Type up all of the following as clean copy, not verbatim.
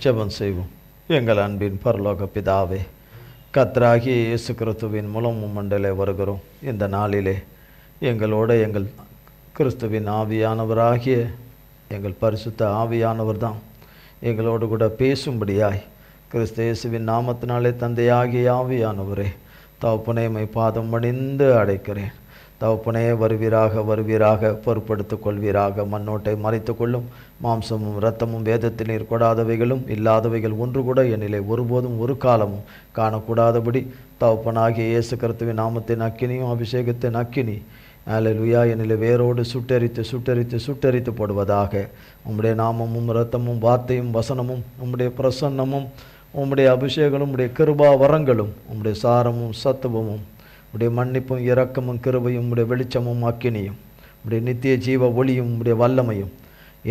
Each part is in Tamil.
ஜெபம் செய்வோம். எங்கள் அன்பின் பரலோக பிதாவே, கர்த்தராகிய இயேசு கிறிஸ்துவின் மூலம் மண்டலே வருகிறோம். இந்த நாளிலே எங்களோட எங்கள் கிறிஸ்துவின் ஆவியானவராகிய எங்கள் பரிசுத்த ஆவியானவர் தான் எங்களோடு கூட பேசும்படியாய் கிறிஸ்து இயேசுவின் நாமத்தினாலே தந்தையாகிய ஆவியானவரே, தகப்பனே பாதம் பணிந்து அடைக்கிறேன். தகப்பனே வருவீராக பொறுப்படுத்திக் கொள்வீராக. மண்ணோட்டை மறைத்து கொள்ளும். மாம்சமும் இரத்தமும் வேதத்தில் நீர் கொடாதவைகளும் இல்லாதவைகள் ஒன்று கூட என்னிலே ஒருபோதும் ஒரு காலமும் காணக்கூடாதபடி தகப்பனாகிய இயேசு கிறிஸ்துவின் நாமத்தின் அக்கினியும் அபிஷேகத்தின் அக்கினி அல்லேலூயா என்னிலே வேரோடு சுட்டரித்து போடுவதாக. உம்முடைய நாமமும் இரத்தமும் வார்த்தையும் வசனமும் உம்முடைய பிரசன்னமும் உம்முடைய அபிஷேகமும் உம்முடைய கிருபா வரங்களும் உம்முடைய சாரமும் சத்துவமும் உடைய மன்னிப்பும் இரக்கமும் கிருபையும் உடைய வெளிச்சமும் அக்கினியும் உடைய நித்திய ஜீவ ஒளியும் உடைய வல்லமையும்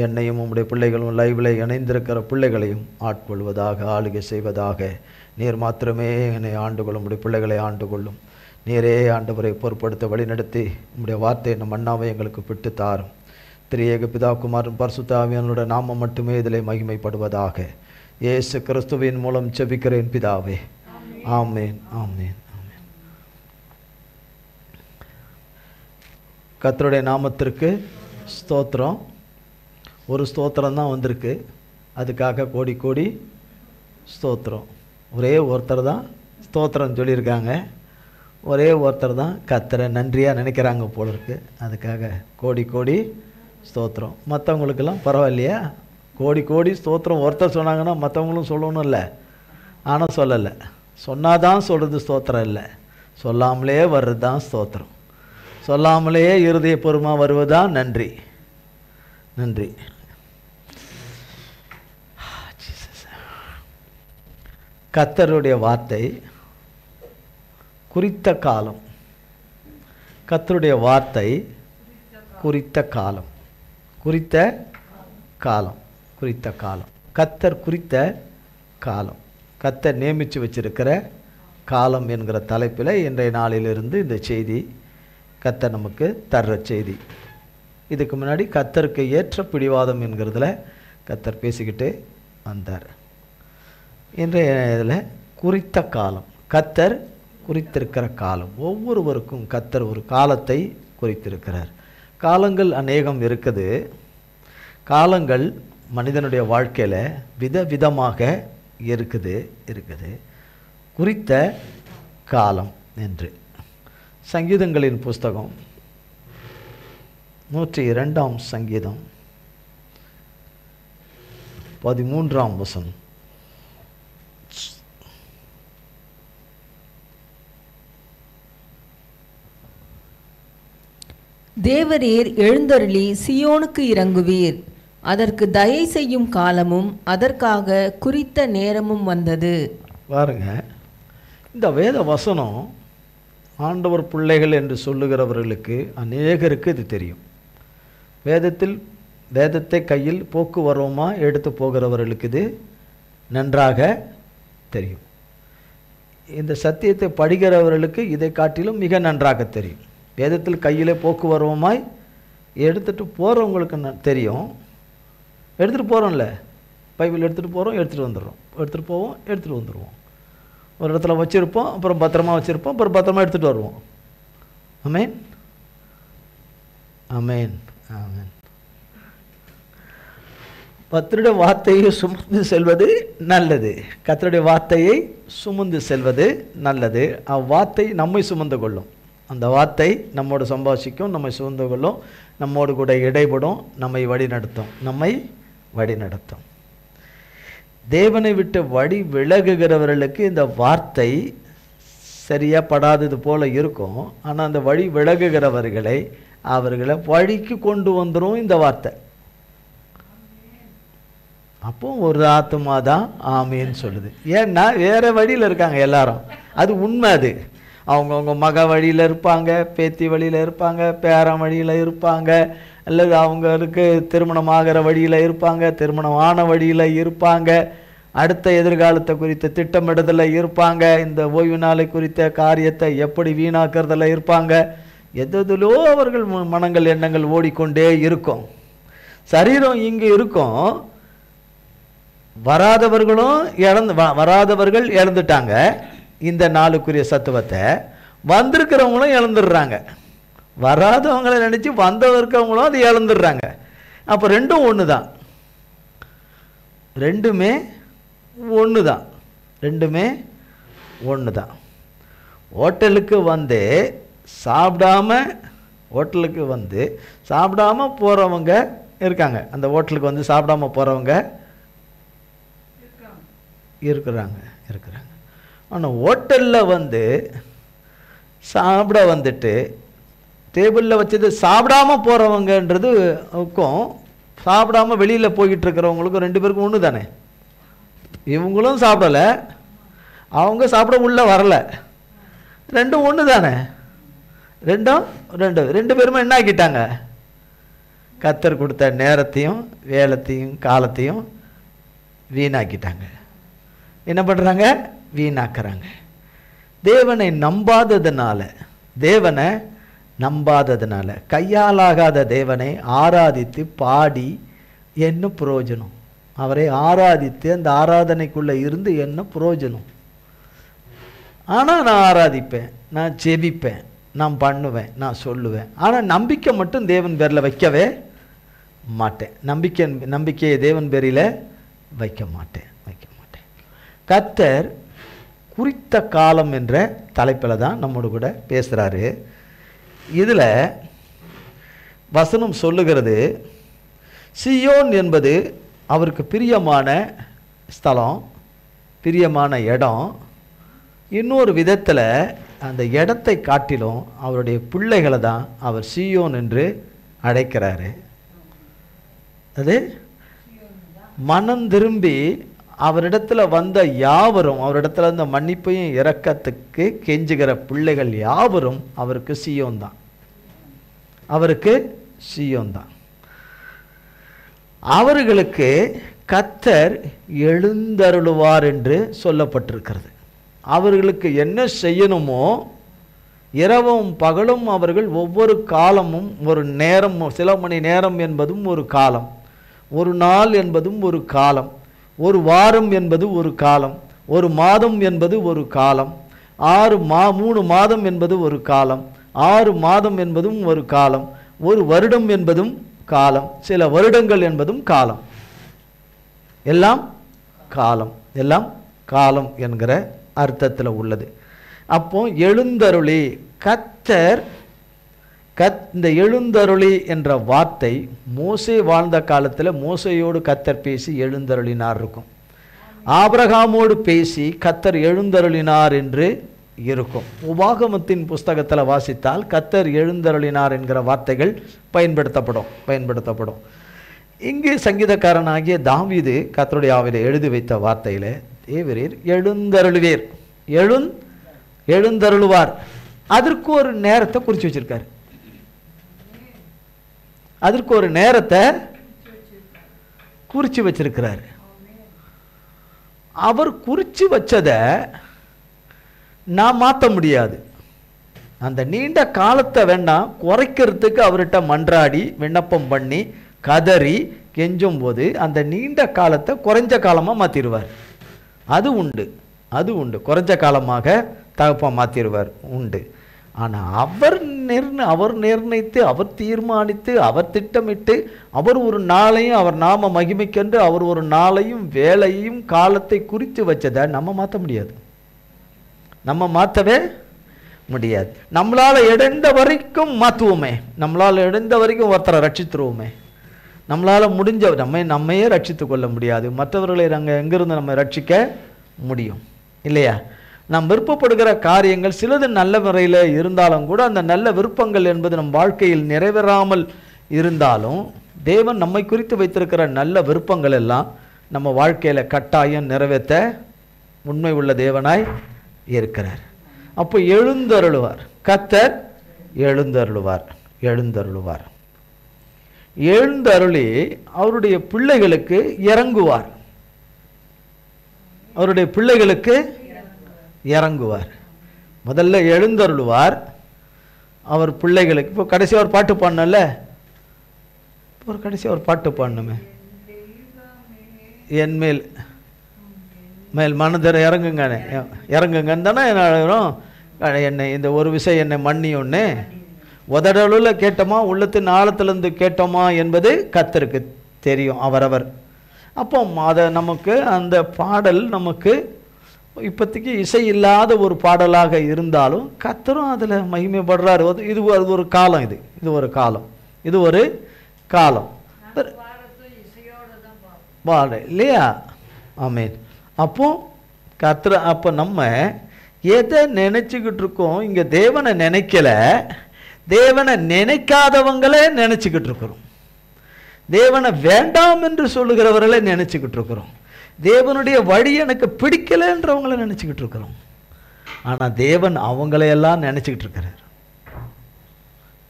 என்னையும் உடைய பிள்ளைகளும் லைவில் இணைந்திருக்கிற பிள்ளைகளையும் ஆட்கொள்வதாக, ஆளுகை செய்வதாக. நீர் மாத்திரமே என்னை ஆண்டுகொள்ளும், உடைய பிள்ளைகளை ஆண்டுகொள்ளும். நீரே ஆண்டவரை பொறுப்படுத்த வழிநடத்தி உடைய வார்த்தை நம் மன்னாவை எங்களுக்கு பிட்டு தாரும். திரியேக பிதா குமாரன் பரிசுத்த ஆவியானவருடைய நாமம் மட்டுமே இதில் மகிமைப்படுவதாக. இயேசு கிறிஸ்துவின் மூலம் ஜெபிக்கிறேன் பிதாவே, ஆமேன் ஆமேன். கர்த்தருடைய நாமத்திற்கு ஸ்தோத்திரம். ஒரு ஸ்தோத்திரம் தான் வந்திருக்கு, அதுக்காக கோடி கோடி ஸ்தோத்திரம். ஒரே ஒருத்தர் தான் ஸ்தோத்திரம் சொல்லியிருக்காங்க, ஒரே ஒருத்தர் தான் கர்த்தரை நன்றியாக நினைக்கிறாங்க போல இருக்கு, அதுக்காக கோடி கோடி ஸ்தோத்திரம். மற்றவங்களுக்கெல்லாம் பரவாயில்லையா? கோடி கோடி ஸ்தோத்திரம் ஒருத்தர் சொன்னாங்கன்னா மற்றவங்களும் சொல்லணும் இல்லை, ஆனால் சொல்லலை. சொன்னாதான் சொல்கிறது ஸ்தோத்திரம் இல்லை, சொல்லாமலே வர்றது தான் ஸ்தோத்திரம். சொல்லாமலேயே இருதயபூர்வமாக வருவதான் நன்றி. நன்றி. கர்த்தருடைய வார்த்தை குறித்த காலம். கர்த்தருடைய வார்த்தை குறித்த காலம். குறித்த காலம். குறித்த காலம். கர்த்தர் குறித்த காலம். கர்த்தர் நியமித்து வச்சிருக்கிற காலம் என்கிற தலைப்பில் இன்றைய நாளிலிருந்து இந்த செய்தி கர்த்தர் நமக்கு தர்ற செய்தி. இதுக்கு முன்னாடி கர்த்தருக்கு ஏற்ற பிடிவாதம் என்கிறதுல கர்த்தர் பேசிக்கிட்டு வந்தார். இன்றைய இதில் குறித்த காலம். கர்த்தர் குறித்திருக்கிற காலம். ஒவ்வொருவருக்கும் கர்த்தர் ஒரு காலத்தை குறித்திருக்கிறார். காலங்கள் அநேகம் இருக்குது. காலங்கள் மனிதனுடைய வாழ்க்கையில் விதவிதமாக இருக்குது. குறித்த காலம் என்று சங்கீதங்களின் புஸ்தகம் 102 சங்கீதம் 13 வசனம். தேவரீர் எழுந்தருளி சியோனுக்கு இறங்குவீர், அதற்கு தயை செய்யும் காலமும் அதற்காக குறித்த நேரமும் வந்தது. பாருங்க, இந்த வேத வசனம் ஆண்டவர் பிள்ளைகள் என்று சொல்லுகிறவர்களுக்கு அநேகருக்கு இது தெரியும். வேதத்தை கையில் போக்குவரமாக எடுத்து போகிறவர்களுக்கு இது நன்றாக தெரியும். இந்த சத்தியத்தை படிக்கிறவர்களுக்கு இதை காட்டிலும் மிக நன்றாக தெரியும். வேதத்தில் கையிலே போக்குவரமாய் எடுத்துகிட்டு போகிறவங்களுக்கு தெரியும். எடுத்துகிட்டு போகிறோம்ல, பைபிள் எடுத்துகிட்டு போகிறோம், எடுத்துகிட்டு வந்துடுறோம், எடுத்துகிட்டு போவோம், எடுத்துகிட்டு வந்துடுவோம். ஒரு இடத்துல வச்சுருப்போம், அப்புறம் பத்திரமா வச்சுருப்போம், அப்புறம் பத்திரமா எடுத்துகிட்டு வருவோம். ஆமென் ஆமென் ஆமென். கர்த்தருடைய வார்த்தையை சுமந்து செல்வது நல்லது. கர்த்தருடைய வார்த்தையை சுமந்து செல்வது நல்லது. அவ்வார்த்தை நம்மை சுமந்து கொள்ளும். அந்த வார்த்தை நம்மோடு சம்பாஷிக்கும், நம்மை சுமந்து கொள்ளும், நம்மோடு கூட இடைபடும், நம்மை வழிநடத்தும். தேவனை விட்டு வழி விலகுகிறவர்களுக்கு இந்த வார்த்தை சரியா படாதது போல இருக்கும். ஆனால் அந்த வழி விலகுகிறவர்களை வழிக்கு கொண்டு வந்துடும் இந்த வார்த்தை. அப்போ ஒரு ஆத்துமா தான் ஆமேன்னு சொல்லுது. ஏன்னா வேற வழியில் இருக்காங்க எல்லாரும். அது உண்மை. அது அவங்கவுங்க மக வழியில் இருப்பாங்க, பேத்தி வழியில் இருப்பாங்க, பேரன் வழியில் இருப்பாங்க, அல்லது அவங்களுக்கு திருமணம் ஆகிற வழியில் இருப்பாங்க, திருமணம் ஆன வழியில் இருப்பாங்க, அடுத்த எதிர்காலத்தை குறித்த திட்டமிடுதலில் இருப்பாங்க, இந்த ஓய்வு நாளை குறித்த காரியத்தை எப்படி வீணாக்கிறதுல இருப்பாங்க. எதிலோ அவர்கள் மனங்கள் எண்ணங்கள் ஓடிக்கொண்டே இருக்கும். சரீரம் இங்கே இருக்கும், வராதவர்கள் இழந்துட்டாங்க இந்த நாளுக்குரிய சத்துவத்தை, வந்திருக்கிறவங்களும் இழந்துடுறாங்க. வராதவங்களை நினைச்சு வந்தவர்களும் அது இழந்துடுறாங்க. அப்போ ரெண்டும் ஒன்று தான், ரெண்டுமே ஒன்று தான், ரெண்டுமே ஒன்று தான். ஹோட்டலுக்கு வந்து சாப்பிடாம போகிறவங்க இருக்காங்க. அந்த ஹோட்டலுக்கு வந்து சாப்பிடாம போகிறவங்க இருக்கிறாங்க. ஆனால் ஹோட்டலில் வந்து சாப்பிட வந்துட்டு டேபிளில் வச்சது சாப்பிடாம போகிறவங்கன்றதுக்கும் சாப்பிடாம வெளியில் போய்கிட்டு இருக்கிறவங்களுக்கும் ரெண்டு பேருக்கும் ஒன்று தானே. இவங்களும் சாப்பிடலை, அவங்க சாப்பிட உள்ள வரலை, ரெண்டும் ஒன்று தானே. ரெண்டு பேருமே என்ன ஆக்கிட்டாங்க? கர்த்தர் கொடுத்த நேரத்தையும் வேலத்தையும் காலத்தையும் வீணாக்கிட்டாங்க. என்ன பண்ணுறாங்க? வீணாக்குறாங்க. தேவனை நம்பாததுனால கையாலாகாத தேவனை ஆராதித்து பாடி என்ன பிரயோஜனம்? அவரை ஆராதித்து அந்த ஆராதனைக்குள்ளே இருந்து என்ன பிரயோஜனம்? ஆனால் நான் ஆராதிப்பேன், நான் ஜெபிப்பேன், நான் பண்ணுவேன், நான் சொல்லுவேன். ஆனால் நம்பிக்கை மட்டும் தேவன் பேரில் வைக்கவே மாட்டேன். நம்பிக்கையை தேவன் பேரில் வைக்க மாட்டேன். கர்த்தர் குறித்த காலம் என்ற தலைப்பில் தான் நம்மோடு கூட பேசுகிறாரு. இதில் வசனம் சொல்லுகிறது, சியோன் என்பது அவருக்கு பிரியமான ஸ்தலம், பிரியமான இடம். இன்னொரு விதத்தில் அந்த இடத்தை காட்டிலும் அவருடைய பிள்ளைகளை தான் அவர் சியோன் என்று அழைக்கிறாரு. அது மனம் திரும்பி அவரிடத்தில் வந்த யாவரும், அவரிடத்தில் இந்த மன்னிப்பையும் இரக்கத்துக்கு கெஞ்சுகிற பிள்ளைகள் யாவரும் அவருக்கு சியோன் தான். அவர்களுக்கு கர்த்தர் எழுந்தருளுவார் என்று சொல்லப்பட்டிருக்கிறது. அவர்களுக்கு என்ன செய்யணுமோ இரவும் பகலும் அவர்கள் ஒவ்வொரு காலமும் ஒரு நேரம், சில மணி நேரம் என்பதும் ஒரு காலம், ஒரு நாள் என்பதும் ஒரு காலம், ஒரு வாரம் என்பது ஒரு காலம், ஒரு மாதம் என்பது ஒரு காலம், 3 மாதம் என்பது ஒரு காலம், 6 மாதம் என்பதும் ஒரு காலம், ஒரு வருடம் என்பதும் காலம், சில வருடங்கள் என்பதும் காலம். எல்லாம் காலம் என்கிற அர்த்தத்தில் உள்ளது. அப்போ எழுந்தருளி கர்த்தர், இந்த எழுந்தருளி என்ற வார்த்தை மோசே வாழ்ந்த காலத்தில் மோசையோடு கர்த்தர் பேசி எழுந்தருளினார் இருக்கும். ஆபிரகாமோடு பேசி கர்த்தர் எழுந்தருளினார் என்று இருக்கும். உபாகமத்தின் புஸ்தகத்தில் வாசித்தால் கர்த்தர் எழுந்தருளினார் என்கிற வார்த்தைகள் பயன்படுத்தப்படும். இங்கே சங்கீதக்காரனாகிய தாவீது கர்த்தருடைய ஆவியிலே எழுதி வைத்த வார்த்தையில் தேவரீர் எழுந்தருளுவீர், எழுந்தருளுவார், அதற்கு ஒரு நேரத்தை குறித்து வச்சிருக்காரு. அதற்கு ஒரு நேரத்தை குறித்து வச்சிருக்கிறார். அவர் குறித்து வச்சதை நான் மாற்ற முடியாது. அந்த நீண்ட காலத்தை வேண்டாம் குறைக்கிறதுக்கு அவர்கிட்ட மன்றாடி விண்ணப்பம் பண்ணி கதறி கெஞ்சும் போது அந்த நீண்ட காலத்தை குறைஞ்ச காலமாக மாற்றிடுவார். அது உண்டு. குறைஞ்ச காலமாக தகப்பம் மாற்றிடுவார், உண்டு. ஆனால் அவர் நிர்ணயித்து, அவர் தீர்மானித்து, அவர் திட்டமிட்டு, அவர் ஒரு நாளையும், அவர் நாம மகிமைக்கென்று அவர் ஒரு நாளையும் வேலையும் காலத்தை குறித்து வச்சதை நம்ம மாற்ற முடியாது. மாற்றவே முடியாது. நம்மளால் இடைந்த வரைக்கும் மாற்றுவோமே, நம்மளால் இடைந்த வரைக்கும் ஒருத்தரை ரட்சித்துருவோமே. நம்மளால் முடிஞ்ச நம்மையே ரட்சித்து கொள்ள முடியாது, மற்றவர்களை நாங்கள் எங்கிருந்து நம்ம ரட்சிக்க முடியும் இல்லையா? நாம் விருப்பப்படுகிற காரியங்கள் சிலது நல்ல முறையில் இருந்தாலும் கூட அந்த நல்ல விருப்பங்கள் என்பது நம் வாழ்க்கையில் நிறைவேறாமல் இருந்தாலும் தேவன் நம்மை குறித்து வைத்திருக்கிற நல்ல விருப்பங்கள் எல்லாம் நம்ம வாழ்க்கையில் கட்டாயம் நிறைவேற்ற உண்மை உள்ள தேவனாய் இருக்கிறார். அப்போ எழுந்தருளுவார், கர்த்தர் எழுந்தருளுவார். எழுந்தருளி அவருடைய பிள்ளைகளுக்கு இறங்குவார். முதல்ல எழுந்தருளுவார் அவர் பிள்ளைகளுக்கு. இப்போ கடைசியாக ஒரு பாட்டு பாடணும்ல, ஒரு பாட்டு பாடணுமே. என் மேல் மனதர் இறங்குங்கன்னு தானே என்னை இந்த ஒரு விஷயம் என்னை மன்னி ஒன்று உதடலுள்ள கேட்டோமா உள்ளத்தின் ஆழத்திலிருந்து கேட்டோமா என்பது கர்த்தருக்கு தெரியும் அவரவர். அப்போ அதை நமக்கு அந்த பாடல் நமக்கு இப்போதைக்கு இசை இல்லாத ஒரு பாடலாக இருந்தாலும் கர்த்தரும் அதில் மகிமைப்படுறாரு. இது ஒரு காலம், இது ஒரு காலம், இது ஒரு காலம் பாட இல்லையா? ஆமீன். அப்போ கர்த்தர் அப்போ நம்ம எதை நினச்சிக்கிட்டு இருக்கோம்? இங்கே தேவனை நினைக்கல, தேவனை நினைக்காதவங்களே நினச்சிக்கிட்டு இருக்கிறோம். தேவனை வேண்டாம் என்று சொல்லுகிறவர்களை நினச்சிக்கிட்டு இருக்கிறோம். தேவனுடைய வழி எனக்கு பிடிக்கலைன்றவங்கள நினச்சிக்கிட்டு இருக்கிறோம். ஆனால் தேவன் அவங்களையெல்லாம் நினச்சிக்கிட்டு இருக்கிறார்.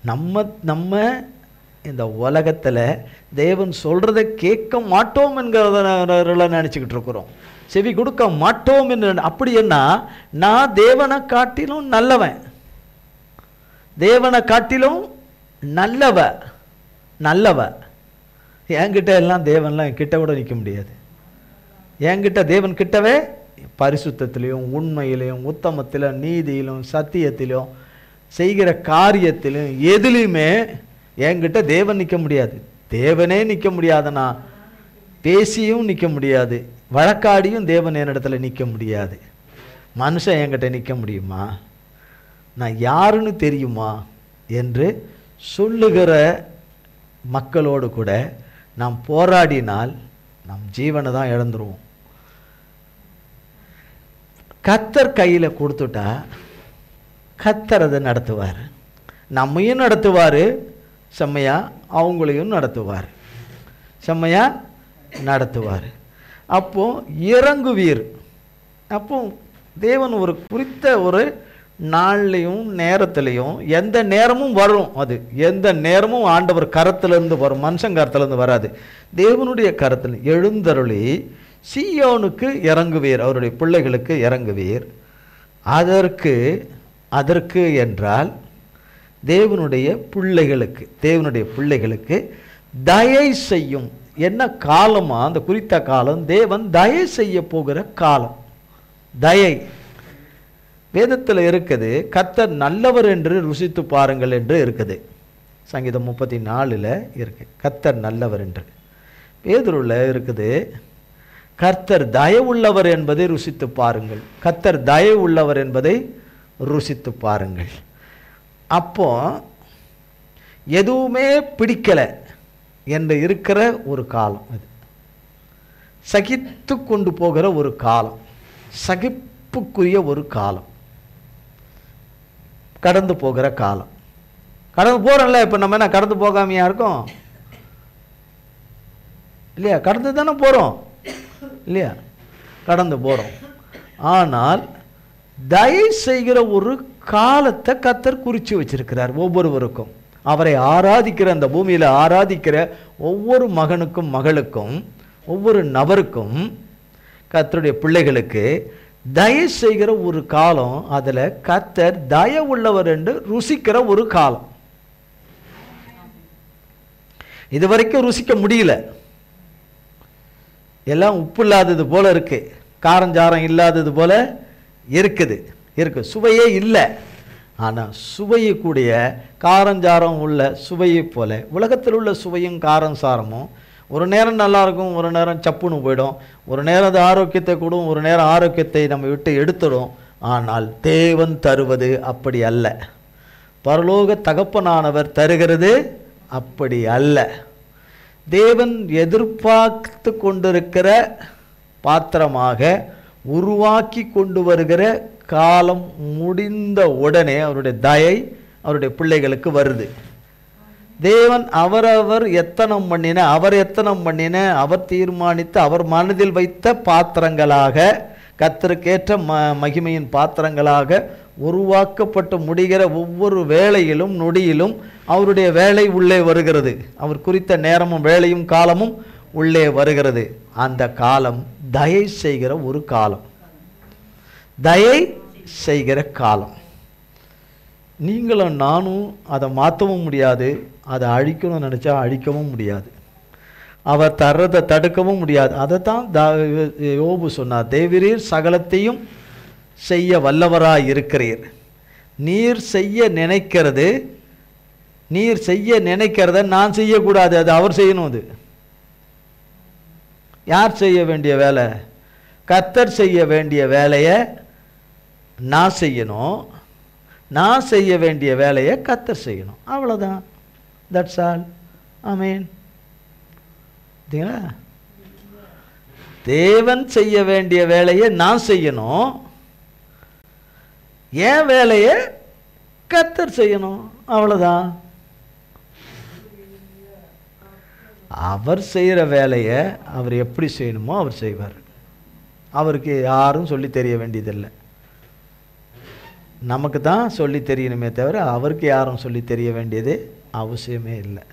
நம்ம இந்த உலகத்தில் தேவன் சொல்கிறத கேட்க மாட்டோம் என்கிறவர்களை நினச்சிக்கிட்டு இருக்கிறோம். செவி கொடுக்க மாட்டோம் என்று. அப்படி என்ன, நான் தேவனை காட்டிலும் நல்லவன், தேவனை காட்டிலும் நல்லவ என்கிட்ட எல்லாம் தேவன்லாம் கிட்ட கூட நிற்க முடியாது. என்கிட்ட தேவன் கிட்டவே பரிசுத்தத்திலையும் உண்மையிலையும் உத்தமத்திலும் நீதியிலும் சத்தியத்திலும் செய்கிற காரியத்திலும் எதுலையுமே என்கிட்ட தேவன் நிற்க முடியாது. தேவனே நிற்க முடியாதுன்னா பேசியும் நிற்க முடியாது, வழக்காடியும் தேவன் என்னிடத்துல நிற்க முடியாது. மனுஷன் என்கிட்ட நிற்க முடியுமா? நான் யாருன்னு தெரியுமா என்று சொல்லுகிற மக்களோடு கூட நாம் போராடினால் நம் ஜீவனை தான் இழந்துருவோம். கர்த்தர் கையில் கொடுத்துட்டா கர்த்தர் அதை நடத்துவார். நம்மையும் நடத்துவார், செம்மையா அவங்களையும் நடத்துவார், செம்மையா நடத்துவார். அப்போ இறங்குவீர். அப்போ தேவன் ஒரு குறித்த ஒரு நாள்லையும் நேரத்திலையும் எந்த நேரமும் வரும். அது எந்த நேரமும் ஆண்டவர் கரத்திலிருந்து வரும், மனுஷன் கரத்திலிருந்து வராது. தேவனுடைய கரத்தில் எழுந்தருளி சீயோனுக்கு இறங்குவீர், அவருடைய பிள்ளைகளுக்கு இறங்குவீர். அதற்கு என்றால் தேவனுடைய பிள்ளைகளுக்கு தயை செய்யும். என்ன காலமா அந்த குறித்த காலம்? தேவன் தயை செய்ய போகிற காலம். தயை வேதத்தில் இருக்குது. கர்த்தர் நல்லவர் என்று ருசித்து பாருங்கள் என்று இருக்குது. சங்கீதம் 34 இருக்கு கர்த்தர் நல்லவர் என்று. பேதுருல இருக்குது கர்த்தர் தயவுள்ளவர் என்பதை ருசித்து பாருங்கள், கர்த்தர் தயவுள்ளவர் என்பதை ருசித்து பாருங்கள். அப்போ எதுவுமே பிடிக்கல என்று இருக்கிற ஒரு காலம், அது சகித்து கொண்டு போகிற ஒரு காலம், சகிப்புக்குரிய ஒரு காலம், கடந்து போகிற காலம். கடந்து போகிறோம்ல. இப்போ நம்ம என்ன கடந்து போகாமையா இருக்கோம்? இல்லையா? கடந்து தானே போகிறோம் இல்லையா? கடந்து போகிறோம். ஆனால் தயை செய்கிற ஒரு காலத்தை கர்த்தர் குறித்து வச்சிருக்கிறார் ஒவ்வொருவருக்கும். அவரை ஆராதிக்கிற, அந்த பூமியில் ஆராதிக்கிற ஒவ்வொரு மகனுக்கும் மகளுக்கும் ஒவ்வொரு நபருக்கும் கர்த்தருடைய பிள்ளைகளுக்கு தயை செய்கிற ஒரு காலம். அதில் கர்த்தர் தயவுள்ளவர் என்று ருசிக்கிற ஒரு காலம். இதுவரைக்கும் ருசிக்க முடியல. எல்லாம் உப்பு இல்லாதது போல இருக்கு, காரஞ்சாரம் இல்லாதது போல இருக்குது, சுவையே இல்லை. ஆனால் சுவையக்கூடிய காரஞ்சாரம் உள்ள சுவையை போல உலகத்தில் உள்ள சுவையும் காரஞ்சாரமும் ஒரு நேரம் நல்லா இருக்கும், ஒரு நேரம் சப்புன்னு போயிடும், ஒரு நேரம் அது ஆரோக்கியத்தை கூடும், ஒரு நேரம் ஆரோக்கியத்தை நம்ம விட்டு எடுத்துடும். ஆனால் தேவன் தருவது அப்படி அல்ல. பரலோக தகப்பனானவர் தருகிறது அப்படி அல்ல. தேவன் எதிர்பார்த்து கொண்டிருக்கிற பாத்திரமாக உருவாக்கி கொண்டு வருகிற காலம் முடிந்த உடனே அவருடைய தயை அவருடைய பிள்ளைகளுக்கு வருது. தேவன் அவரவர் எத்தனம் பண்ணின, அவர் தீர்மானித்து அவர் மனதில் வைத்த பாத்திரங்களாக, கர்த்தருக்கேற்ற மகிமையின் பாத்திரங்களாக உருவாக்கப்பட்டு முடிகிற ஒவ்வொரு வேளையிலும் நொடியிலும் அவருடைய வேலை உள்ளே வருகிறது. அவர் குறித்த நேரமும் வேலையும் காலமும் உள்ளே வருகிறது. அந்த காலம் தயை செய்கிற ஒரு காலம், தயை செய்கிற காலம். நீங்களும் நானும் அதை மாற்றவும் முடியாது, அதை அழிக்கணும்னு நினச்சா அழிக்கவும் முடியாது. அவர் தர்றதை தடுக்கவும் முடியாது. அதை தான் யோபு சொன்னார், தேவரீர் சகலத்தையும் செய்ய வல்லவராய் இருக்கிறீர். நீர் செய்ய நினைக்கிறத நான் செய்யக்கூடாது, அது அவர் செய்யணும். அது யார் செய்ய வேண்டிய வேலை? கர்த்தர் செய்ய வேண்டிய வேலையை நான் செய்யணும், நான் செய்ய வேண்டிய வேலையை கர்த்தர் செய்யணும். அவ்வளோதான். That's all. ஆமென். தேவன் செய்ய வேண்டிய வேலையை நான் செய்யணும், என் வேலையை கர்த்தர் செய்யணும். அவ்வளோதான். அவர் செய்கிற வேலையை அவர் எப்படி செய்யணுமோ அவர் செய்வார். அவருக்கு யாரும் சொல்லி தெரிய வேண்டியதில்லை. நமக்கு தான் சொல்லி தெரியணுமே தவிர அவருக்கு யாரும் சொல்லி தெரிய வேண்டியது அவசியமே இல்லை.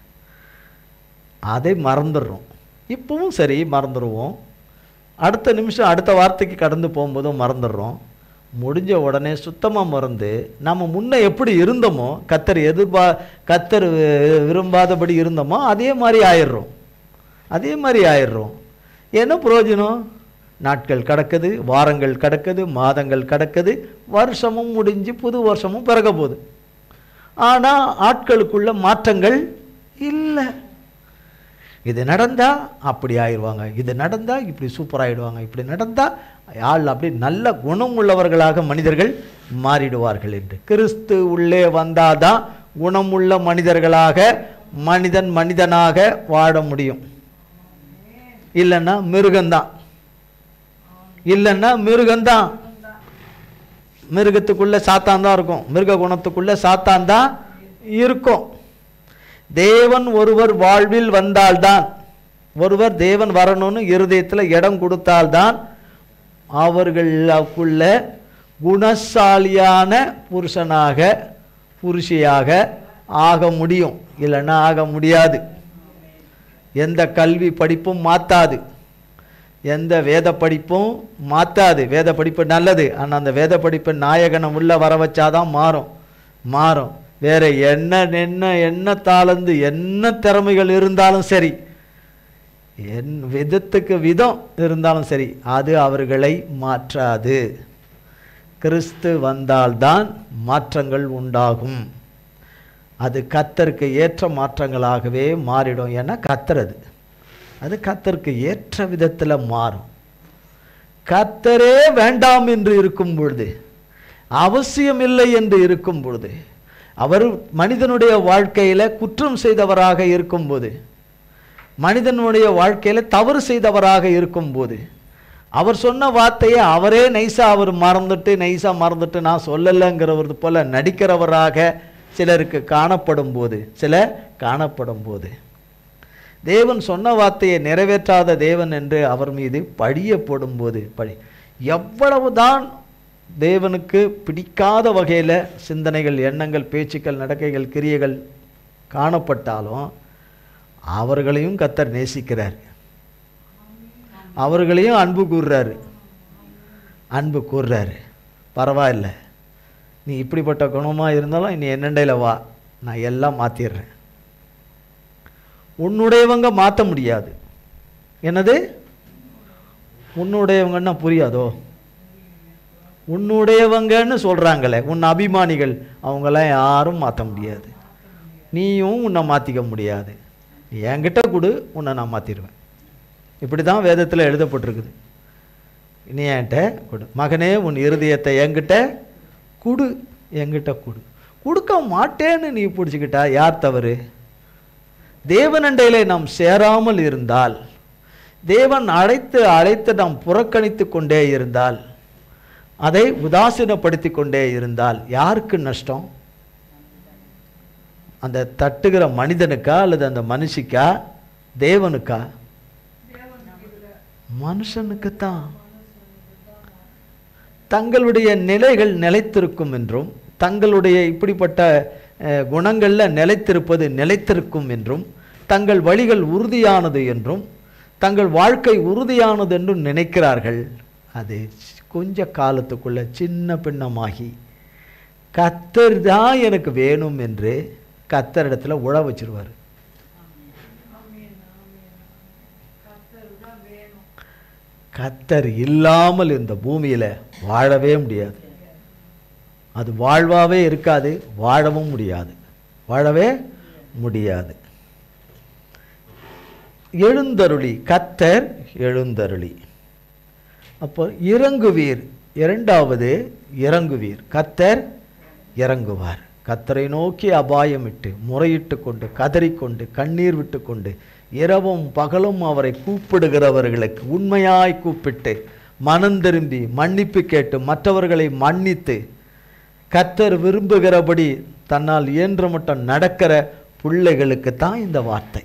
அதை மறந்துடுறோம். இப்பவும் சரி மறந்துடுவோம், அடுத்த நிமிஷம் அடுத்த வார்த்தைக்கு கடந்து போகும்போதும் மறந்துடுறோம். முடிஞ்ச உடனே சுத்தமாக மறந்து நம்ம முன்ன எப்படி இருந்தோமோ, கர்த்தர் விரும்பாதபடி இருந்தோமோ அதே மாதிரி ஆயிடுறோம். என்ன பிரயோஜனம்? நாட்கள் கடக்குது, வாரங்கள் கடக்குது, மாதங்கள் கடக்குது, வருஷமும் முடிஞ்சு புது வருஷமும் பிறக்க போகுது. ஆனால் ஆட்களுக்குள்ள மாற்றங்கள் இல்லை. இது நடந்தால் அப்படி ஆயிடுவாங்க, இது நடந்தால் இப்படி சூப்பராகிடுவாங்க, இப்படி நடந்தால் ஆள் அப்படி நல்ல குணம் உள்ளவர்களாக மனிதர்கள் மாறிடுவார்கள் என்று. கிறிஸ்து உள்ளே வந்தாதான் குணமுள்ள மனிதர்களாக மனிதனாக வாழ முடியும். இல்லைன்னா மிருகம்தான். மிருகத்துக்குள்ள சாத்தான் தான் இருக்கும், மிருக குணத்துக்குள்ள சாத்தான் தான் இருக்கும். தேவன் ஒருவர் வாழ்வில் வந்தால்தான், ஒருவர் தேவன் வரணும்னு இருதயத்தில் இடம் கொடுத்தால்தான் அவர்களுக்குள்ள குணசாலியான புருஷியாக ஆக முடியும். இல்லைன்னா ஆக முடியாது. எந்த கல்வி படிப்பும் மாற்றாது, எந்த வேத படிப்பும் மாற்றாது. வேத படிப்பு நல்லது, ஆனால் அந்த வேத படிப்பு நாயகனம் உள்ள வர வச்சாதான் மாறும். வேற என்ன தாளந்து என்ன திறமைகள் இருந்தாலும் சரி, விதத்துக்கு விதம் இருந்தாலும் சரி, அது அவர்களை மாற்றாது. கிறிஸ்து வந்தால்தான் மாற்றங்கள் உண்டாகும். அது கர்த்தருக்கு ஏற்ற மாற்றங்களாகவே மாறிடும். ஏன்னா கர்த்தர் அது கர்த்தருக்கு ஏற்ற விதத்தில் மாறும். கர்த்தரே வேண்டாம் என்று இருக்கும் பொழுது, அவசியமில்லை என்று இருக்கும் பொழுது, அவர் மனிதனுடைய வாழ்க்கையில் குற்றம் செய்தவராக இருக்கும்போது, மனிதனுடைய வாழ்க்கையில் தவறு செய்தவராக இருக்கும்போது, அவர் சொன்ன வார்த்தையை அவரே நைஸாக மறந்துட்டு நான் சொல்லலைங்கிறவர் போல நடிக்கிறவராக சிலருக்கு காணப்படும் போது, தேவன் சொன்ன வார்த்தையை நிறைவேற்றாத தேவன் என்று அவர் மீது பழியப்படும் போது, எவ்வளவுதான் தேவனுக்கு பிடிக்காத வகையில் சிந்தனைகள், எண்ணங்கள், பேச்சுக்கள், நடக்கைகள், கிரியைகள் காணப்பட்டாலும் அவர்களையும் கர்த்தர் நேசிக்கிறார், அவர்களையும் அன்பு கூர்றாரு. பரவாயில்ல, நீ இப்படிப்பட்ட குணமாக இருந்தாலும் நீ என்னண்டையில் வா, நான் எல்லாம் மாற்றிடுறேன். உன்னுடையவங்க மாற்ற முடியாது. என்னது உன்னுடையவங்கன்னா புரியாதோ? உன்னுடையவங்கன்னு சொல்கிறாங்களே, உன் அபிமானிகள், அவங்களாம் யாரும் மாற்ற முடியாது. நீயும் உன்னை மாற்றிக்க முடியாது. நீ என்கிட்ட கொடு, உன்னை நான் மாற்றிடுவேன். இப்படி தான் வேதத்தில் எழுதப்பட்டிருக்குது. நீ என்கிட்ட கொடு, மகனே உன் இருதயத்தை என்கிட்ட கொடு, கொடுக்க மாட்டேன்னு நீ பிடிச்சிக்கிட்டா யார் தவறு? தேவனண்டையிலே நாம் சேராமல் இருந்தால், தேவன் அழைத்து நாம் புறக்கணித்து கொண்டே இருந்தால், அதை உதாசீனப்படுத்தி கொண்டே இருந்தால் யாருக்கு நஷ்டம்? அந்த தட்டுகிற மனிதனுக்கா அல்லது அந்த மனுஷிக்கா, தேவனுக்கா? மனுஷனுக்குத்தான். தங்களுடைய நிலைகள் நிலைத்திருக்கும் என்றும், தங்களுடைய இப்படிப்பட்ட குணங்களில் நிலைத்திருக்கும் என்றும், தங்கள் வழிகள் உறுதியானது என்றும், தங்கள் வாழ்க்கை உறுதியானது என்றும் நினைக்கிறார்கள். அது கொஞ்ச காலத்துக்குள்ள சின்ன பின்னமாகி கர்த்தர் தான் எனக்கு வேணும் என்று கர்த்தரிடத்தில் உழ வச்சிருவார். கர்த்தர் இல்லாமல் இந்த பூமியில் வாழவே முடியாது. அது வாழ்வாவே இருக்காது, வாழவும் முடியாது, வாழவே முடியாது. எழுந்தருளி, கர்த்தர் எழுந்தருளி. அப்போ இறங்குவீர், இரண்டாவது இறங்குவீர், கர்த்தர் இறங்குவார். கர்த்தரை நோக்கி அபாயமிட்டு முறையிட்டு கொண்டு கதறிக்கொண்டு கண்ணீர் விட்டு கொண்டு இரவும் பகலும் அவரை கூப்பிடுகிறவர்களுக்கு உண்மையாய் கூப்பிட்டு மனம் திரும்பி மன்னிப்பு கேட்டு மற்றவர்களை மன்னித்து கர்த்தர் விரும்புகிறபடி தன்னால் இயன்ற மட்டும் நடக்கிற பிள்ளைகளுக்கு தான் இந்த வார்த்தை.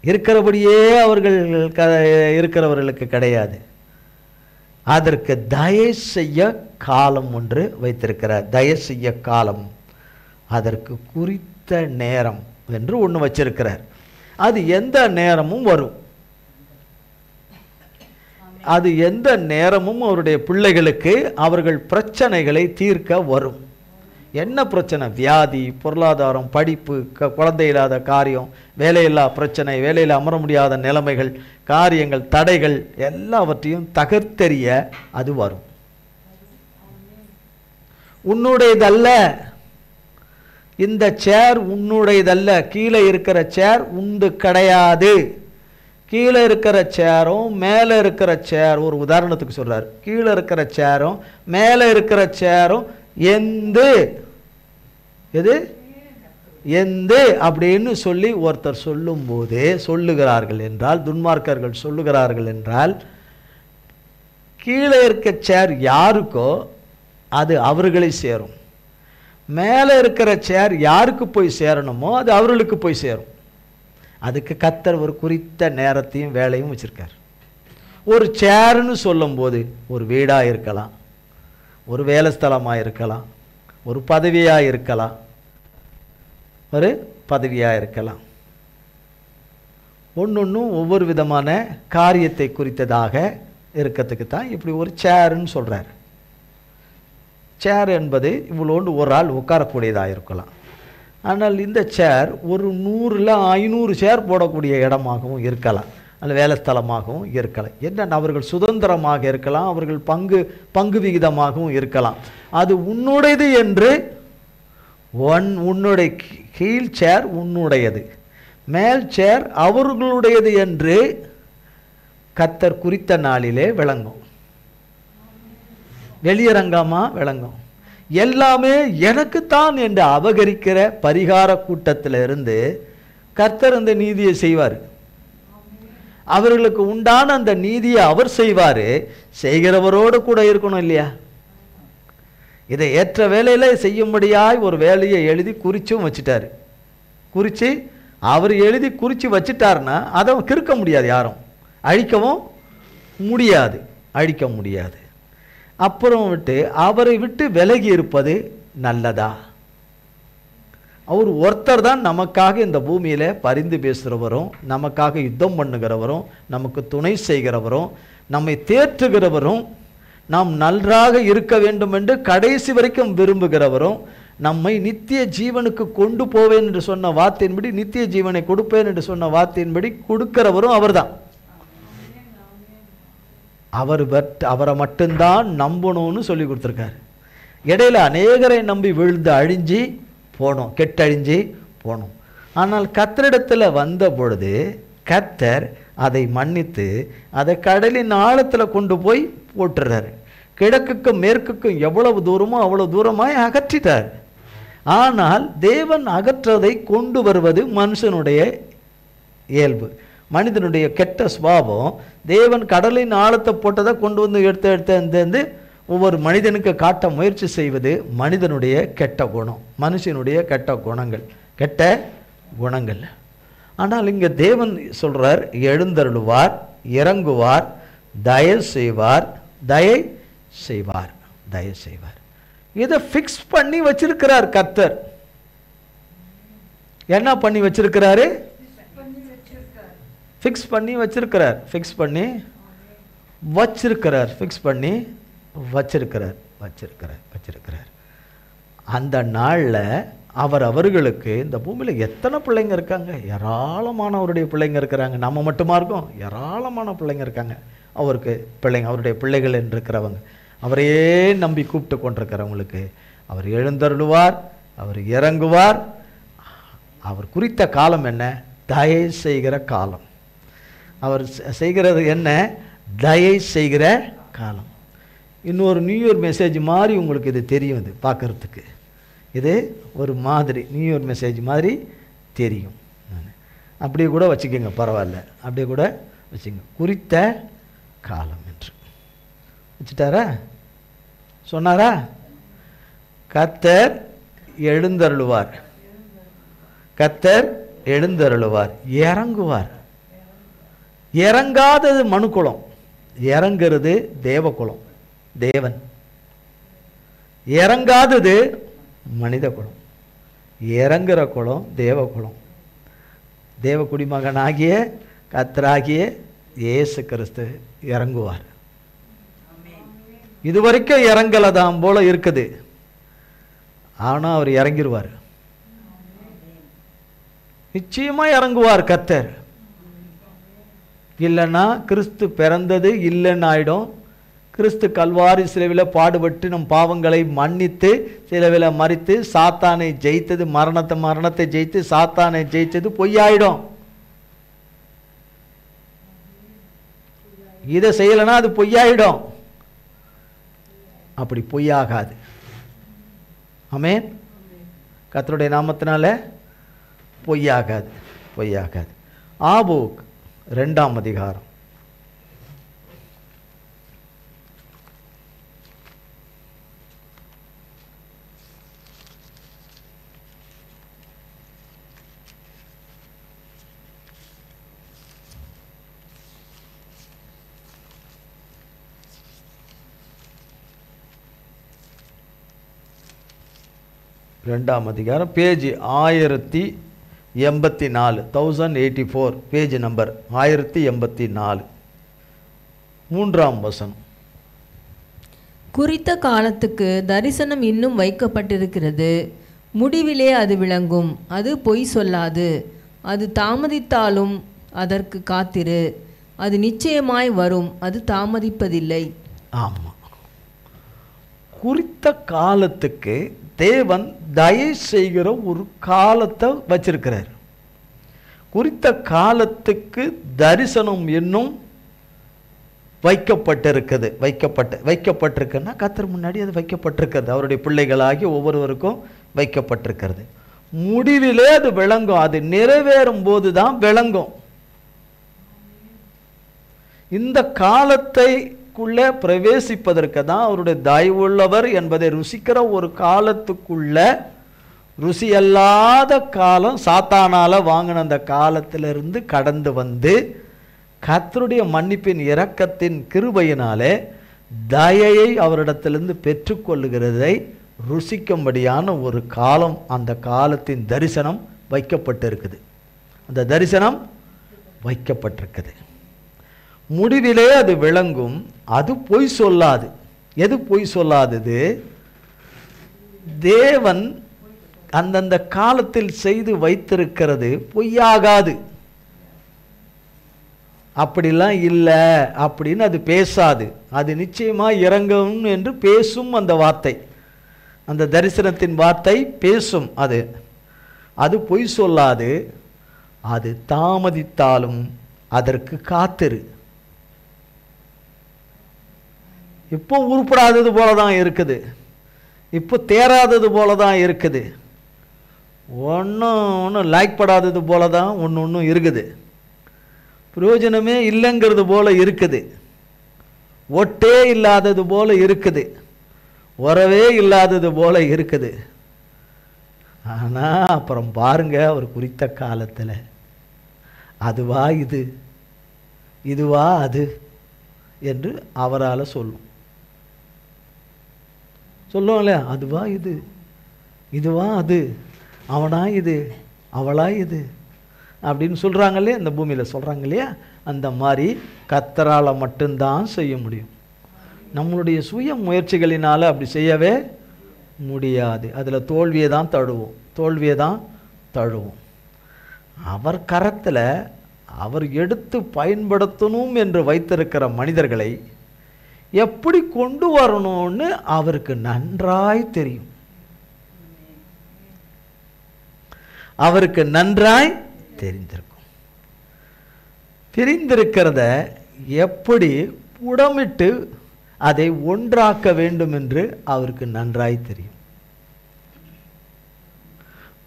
இருக்கிறபடியே அவர்கள் இருக்கிறவர்களுக்கு கிடையாது. அதற்கு தயை செய்ய காலம் ஒன்று வைத்திருக்கிறார். தயை செய்ய காலம், அதற்கு குறித்த நேரம் என்று ஒன்று வச்சிருக்கிறார். அது எந்த நேரமும் வரும். அது எந்த நேரமும் அவருடைய பிள்ளைகளுக்கு அவர்கள் பிரச்சனைகளை தீர்க்க வரும். என்ன பிரச்சனை? வியாதி, பொருளாதாரம், படிப்பு, குழந்தை இல்லாத காரியம், வேலையில்லா பிரச்சனை, வேலையில் அமர முடியாத நிலைமைகள், காரியங்கள், தடைகள் எல்லாவற்றையும் தகர்த்தெறிய அது வரும். உன்னுடையதல்ல, இந்த சேர் உன்னுடையதல்ல, கீழே இருக்கிற சேர் உண்டு கிடையாது. கீழே இருக்கிற சேரும் மேலே இருக்கிற சேர், ஒரு உதாரணத்துக்கு சொல்றார், கீழே இருக்கிற சேரும் மேலே இருக்கிற சேரும் எந்து எது எந்து அப்படின்னு சொல்லி ஒருத்தர் சொல்லும் போதே சொல்லுகிறார்கள் என்றால், துன்மார்க்கர்கள் சொல்லுகிறார்கள் என்றால், கீழே இருக்க சேர் யாருக்கோ அது அவர்களை சேரும், மேலே இருக்கிற சேர் யாருக்கு போய் சேரணுமோ அது அவர்களுக்கு போய் சேரும். அதுக்கு கர்த்தர் ஒரு குறித்த நேரத்தையும் வேலையும் வச்சிருக்கார். ஒரு சேர்ன்னு சொல்லும் போது ஒரு வீடாக இருக்கலாம், ஒரு வேலை ஸ்தலமாக இருக்கலாம், ஒரு பதவியாக இருக்கலாம், ஒரு பதவியாக இருக்கலாம். ஒன்னொன்னும் ஒவ்வொரு விதமான காரியத்தை குறித்ததாக இருக்கிறதுக்கு தான் இப்படி ஒரு சேர்ன்னு சொல்கிறார். சேர் என்பது இவ்வளோண்டு ஒரு ஆள் உட்காரக்கூடியதாக இருக்கலாம். ஆனால் இந்த சேர் ஒரு 100-500 சேர் போடக்கூடிய இடமாகவும் இருக்கலாம், அல்ல வேலை ஸ்தலமாகவும் இருக்கலாம். என்ன, அவர்கள் சுதந்திரமாக இருக்கலாம், அவர்கள் பங்கு விகிதமாகவும் இருக்கலாம். அது உன்னுடையது என்று உன்னுடைய கீழ் சேர் உன்னுடையது, மேல் சேர் அவர்களுடையது என்று கர்த்தர் குறித்த நாளிலே விளங்கும். வெளியரங்கமா விளங்கும். எல்லாமே எனக்குத்தான் என்று அபகரிக்கிற பரிகார கூட்டத்திலிருந்து கர்த்தர் அந்த நீதியை செய்வார். அவர்களுக்கு உண்டான அந்த நீதியை அவர் செய்வார். செய்கிறவரோடு கூட இருக்கணும் இல்லையா? இதை ஏற்ற வேலையில் செய்யும்படியாய் ஒரு வேலையை எழுதி குறிச்சும் வச்சுட்டாரு. குறித்து அவர் எழுதி குறித்து வச்சுட்டாருன்னா அதை கிறுக்க முடியாது, யாரும் அழிக்கவும் முடியாது, அழிக்க முடியாது. அப்புறம் அவரை விட்டு விலகி இருப்பது நல்லதா? அவர் ஒருத்தர் தான் நமக்காக இந்த பூமியில் பரிந்து பேசுகிறவரும், நமக்காக யுத்தம் பண்ணுகிறவரும், நமக்கு துணை செய்கிறவரும், நம்மை தேற்றுகிறவரும், நாம் நன்றாக இருக்க வேண்டும் என்று கடைசி வரைக்கும் விரும்புகிறவரும், நம்மை நித்திய ஜீவனுக்கு கொண்டு போவேன் என்று சொன்ன வார்த்தையின்படி, நித்திய ஜீவனை கொடுப்பேன் என்று சொன்ன வார்த்தையின்படி கொடுக்கிறவரும் அவர்தான். அவரை மட்டும்தான் நம்பணும்னு சொல்லி கொடுத்துருக்காரு. இடையில அநேகரை நம்பி விழுந்து அழிஞ்சி போனோம், கெட்டழிஞ்சி போனோம். ஆனால் கர்த்தரிடத்தில் வந்த பொழுது கர்த்தர் அதை மன்னித்து அதை கடலின் ஆழத்தில் கொண்டு போய் போட்டுறாரு. கிழக்குக்கும் மேற்குக்கும் எவ்வளவு தூரமோ அவ்வளவு தூரமாய் அகற்றிட்டார். ஆனால் தேவன் அகற்றதை கொண்டு வருவது மனுஷனுடைய இயல்பு, மனிதனுடைய கெட்ட சுபாவம். தேவன் கடலின் ஆழத்தை போட்டதை கொண்டு வந்து எடுத்து ஒவ்வொரு மனிதனுக்கு காட்ட முயற்சி செய்வது மனிதனுடைய கெட்ட குணம், மனுஷனுடைய கெட்ட குணங்கள், கெட்ட குணங்கள். ஆனால் இங்கே தேவன் சொல்றார், எழுந்தருளுவார், இறங்குவார், தயை செய்வார், தயை செய்வார், தயை செய்வார். இதை ஃபிக்ஸ் பண்ணி வச்சிருக்கிறார் கர்த்தர். என்ன பண்ணி வச்சிருக்கிறாரு? ஃபிக்ஸ் பண்ணி வச்சிருக்கிறார். ஃபிக்ஸ் பண்ணி வச்சிருக்கிறார். ஃபிக்ஸ் பண்ணி வச்சிருக்கிறார். வச்சிருக்கிறார். வச்சிருக்கிறார். அந்த நாளில் அவர்களுக்கு இந்த பூமியில் எத்தனை பிள்ளைங்க இருக்காங்க? ஏராளமானவருடைய பிள்ளைங்க இருக்கிறாங்க. நம்ம மட்டுமா இருக்கோம்? ஏராளமான பிள்ளைங்க இருக்காங்க. அவருக்கு பிள்ளைங்க, அவருடைய பிள்ளைகள் என்று இருக்கிறவங்க, அவரையே நம்பி கூப்பிட்டு கொண்டிருக்கிறவங்களுக்கு அவர் எழுந்தருளுவார், அவர் இறங்குவார். அவர் குறித்த காலம் என்ன? தயை செய்கிற காலம். அவர் செய்கிறது என்ன? தயை செய்கிற காலம். இன்னொரு நியூ இயர் மெசேஜ் மாதிரி உங்களுக்கு இது தெரியும். இது பார்க்குறதுக்கு இது ஒரு மாதிரி நியூ இயர் மெசேஜ் மாதிரி தெரியும். அப்படியே கூட வச்சுக்கோங்க, பரவாயில்ல, அப்படியே கூட வச்சுங்க. குறித்த காலம் என்று வச்சுட்டாரா? சொன்னாரா? கர்த்தர் எழுந்தருளுவார், கர்த்தர் எழுந்தருளுவார், இறங்குவார். இறங்காதது மனுக்குலம், இறங்குறது தேவகுலம், தேவன். இறங்காதது மனித குலம், இறங்குற குலம் தேவகுலம். தேவ குடிமகனாகிய கர்த்தராகிய இயேசு கிறிஸ்து இறங்குவார். இதுவரைக்கும் இறங்கலதாம் போல இருக்குது, ஆனால் அவர் இறங்கிடுவார். நிச்சயமா இறங்குவார் கர்த்தர். இல்லைன்னா கிறிஸ்து பிறந்தது இல்லைன்னு ஆயிடும். கிறிஸ்து கல்வாரி சிலுவையில் பாடுபட்டு நம் பாவங்களை மன்னித்து சிலுவையில் மரித்து சாத்தானை ஜெயித்தது, மரணத்தை ஜெயித்து சாத்தானை ஜெயித்தது பொய்யாயிடும். இதை செய்யலைன்னா அது பொய்யாயிடும். அப்படி பொய்யாகாது. ஆமென். கர்த்தருடைய நாமத்தினால பொய்யாகாது, பொய்யாகாது. ஆபோக் 2ஆம் அதிகாரம். ரெண்டாம் அதிகாரம், பேஜ் 1084, 1084, பேஜ் நம்பர் 1084, 3ஆம் வசனம். குறித்த காலத்துக்கு தரிசனம் இன்னும் வைக்கப்பட்டிருக்கிறது, முடிவிலே அது விளங்கும், அது பொய் சொல்லாது. அது தாமதித்தாலும் அதற்கு காத்திரு, அது நிச்சயமாய் வரும், அது தாமதிப்பதில்லை. ஆமாம், குறித்த காலத்துக்கு தேவன் தயை செய்கிற ஒரு காலத்தை வச்சிருக்கிறார். குறித்த காலத்துக்கு தரிசனம் இன்னும் வைக்கப்பட்டிருக்குது. வைக்கப்பட்டிருக்குன்னா கர்த்தர் முன்னாடி அது வைக்கப்பட்டிருக்கிறது. அவருடைய பிள்ளைகளாகி ஒவ்வொருவருக்கும் வைக்கப்பட்டிருக்கிறது. முடிவிலே அது விளங்கும். அது நிறைவேறும் போது தான் விளங்கும். இந்த காலத்தைக்குள்ளே பிரவேசிப்பதற்கு தான் அவருடைய தயவுள்ளவர் என்பதை ருசிக்கிற ஒரு காலத்துக்குள்ள, ருசி அல்லாத காலம், சாத்தானால வாங்கின அந்த காலத்திலிருந்து கடந்து வந்து கர்த்தருடைய மன்னிப்பின் இரக்கத்தின் கிருபையினாலே தயையை அவரிடத்திலிருந்து பெற்றுக்கொள்ளுகிறதை ருசிக்கும்படியான ஒரு காலம். அந்த காலத்தின் தரிசனம் வைக்கப்பட்டிருக்குது. அந்த தரிசனம் வைக்கப்பட்டிருக்குது. முடிவிலே அது விளங்கும், அது பொய் சொல்லாது. எது பொய் சொல்லாதது? தேவன் அந்தந்த காலத்தில் செய்து வைத்திருக்கிறது பொய்யாகாது. அப்படிலாம் இல்லை அப்படின்னு அது பேசாது. அது நிச்சயமா இறங்கும் என்று பேசும். அந்த வார்த்தை, அந்த தரிசனத்தின் வார்த்தை பேசும். அது பொய் சொல்லாது. அது தாமதித்தாலும் அதற்கு காத்திரு. இப்போ உருப்படாதது போல தான் இருக்குது, இப்போ தேராதது போல தான் இருக்குது, ஒன்றும் லாய்க்கப்படாதது போல தான் ஒன்று இருக்குது, பிரயோஜனமே இல்லைங்கிறது போல இருக்குது, ஒட்டே இல்லாதது போல இருக்குது, உறவே இல்லாதது போல இருக்குது. ஆனால் அப்புறம் பாருங்க, அவர் குறித்த காலத்தில் அதுவா இது, இதுவா அது என்று அவரால் சொல்லும். சொல்லுவோம் இல்லையா? அதுவா இது, இதுவா அது, அவனா இது, அவளா இது அப்படின்னு சொல்கிறாங்க இல்லையா? இந்த பூமியில் சொல்கிறாங்க இல்லையா? அந்த மாதிரி கர்த்தரால் மட்டும்தான் செய்ய முடியும். நம்மளுடைய சுய முயற்சிகளினால் அப்படி செய்யவே முடியாது. அதில் தோல்வியை தான் தழுவோம். தோல்வியை தான் தழுவும். அவர் கரத்தில் அவர் எடுத்து பயன்படுத்தணும் என்று வைத்திருக்கிற மனிதர்களை எப்படி கொண்டு வரணும்னு அவருக்கு நன்றாய் தெரியும். அவருக்கு நன்றாய் தெரிந்திருக்கிறத எப்படி புடமிட்டு அதை ஒன்றாக்க வேண்டும் என்று அவருக்கு நன்றாய் தெரியும்.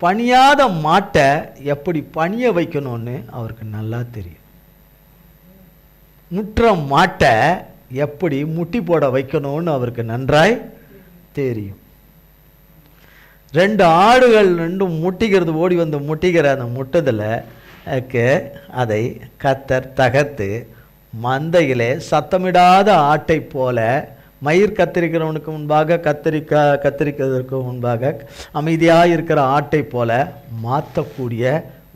பணியாத மாட்டை எப்படி பணிய வைக்கணும்னு அவருக்கு நல்லா தெரியும். முற்ற மாட்டை எப்படி முட்டி போட வைக்கணும்னு அவருக்கு நன்றாய் தெரியும். 2 ஆடுகள் ரெண்டும் முட்டிக்கிறது, ஓடி வந்து முட்டிக்கிற அந்த முட்டதில் அதை கர்த்தர் தகர்த்து மந்தையிலே சத்தமிடாத ஆட்டை போல மயிர் கத்தரிக்கிறவனுக்கு முன்பாக கத்தரிக்கிறதற்கு முன்பாக அமைதியாக இருக்கிற ஆட்டை போல மாற்றக்கூடிய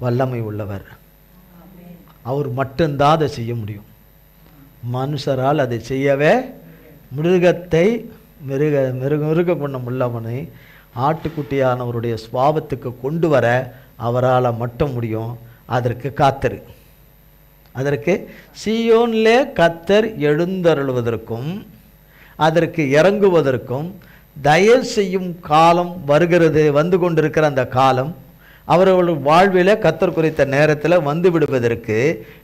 வல்லமை உள்ளவர். அவர் மட்டும்தான் அதை செய்ய முடியும். மனுஷரால் அதை செய்யவே மிருகத்தை மிருக குணம் உள்ளவனை ஆட்டுக்குட்டியானவருடைய சுபாவத்துக்கு கொண்டு வர அவரால் மட்டும் முடியும். அதற்கு காத்தரு, அதற்கு சீயோனிலே கர்த்தர் எழுந்தருளுவதற்கும் அதற்கு இறங்குவதற்கும் தயவு செய்யும் காலம் வருகிறது. வந்து கொண்டிருக்கிற அந்த காலம் அவர்கள் வாழ்வில் கர்த்தர் குறித்த நேரத்தில் வந்து விடுவதற்கு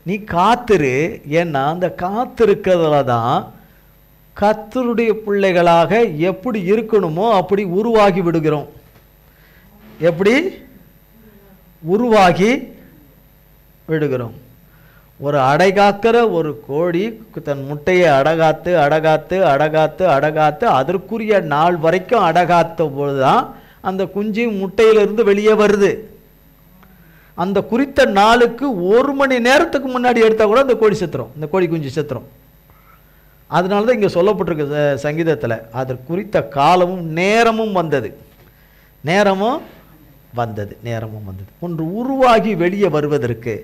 நீ காத்திரு. ஏன்னா அந்த காத்திருக்கிறதுல தான் கர்த்தருடைய பிள்ளைகளாக எப்படி இருக்கணுமோ அப்படி உருவாகி விடுகிறோம். எப்படி உருவாகி விடுகிறோம். ஒரு அடைகாக்கிற ஒரு கோழி தன் முட்டையை அடகாத்து அடகாத்து அடகாத்து அடகாத்து அதற்குரிய நாள் வரைக்கும் அடகாத்த போதுதான் அந்த குஞ்சு முட்டையிலிருந்து வெளியே வருது. அந்த குறித்த நாளுக்கு 1 மணி நேரத்துக்கு முன்னாடி எடுத்தால் கூட அந்த கோழி செத்துரும், இந்த கோழி குஞ்சு செத்துரும். அதனால தான் இங்கே சொல்லப்பட்டிருக்கு சங்கீதத்தில், அதற்கு குறித்த காலமும் நேரமும் வந்தது. நேரமும் வந்தது. ஒன்று உருவாகி வெளியே வருவதற்கு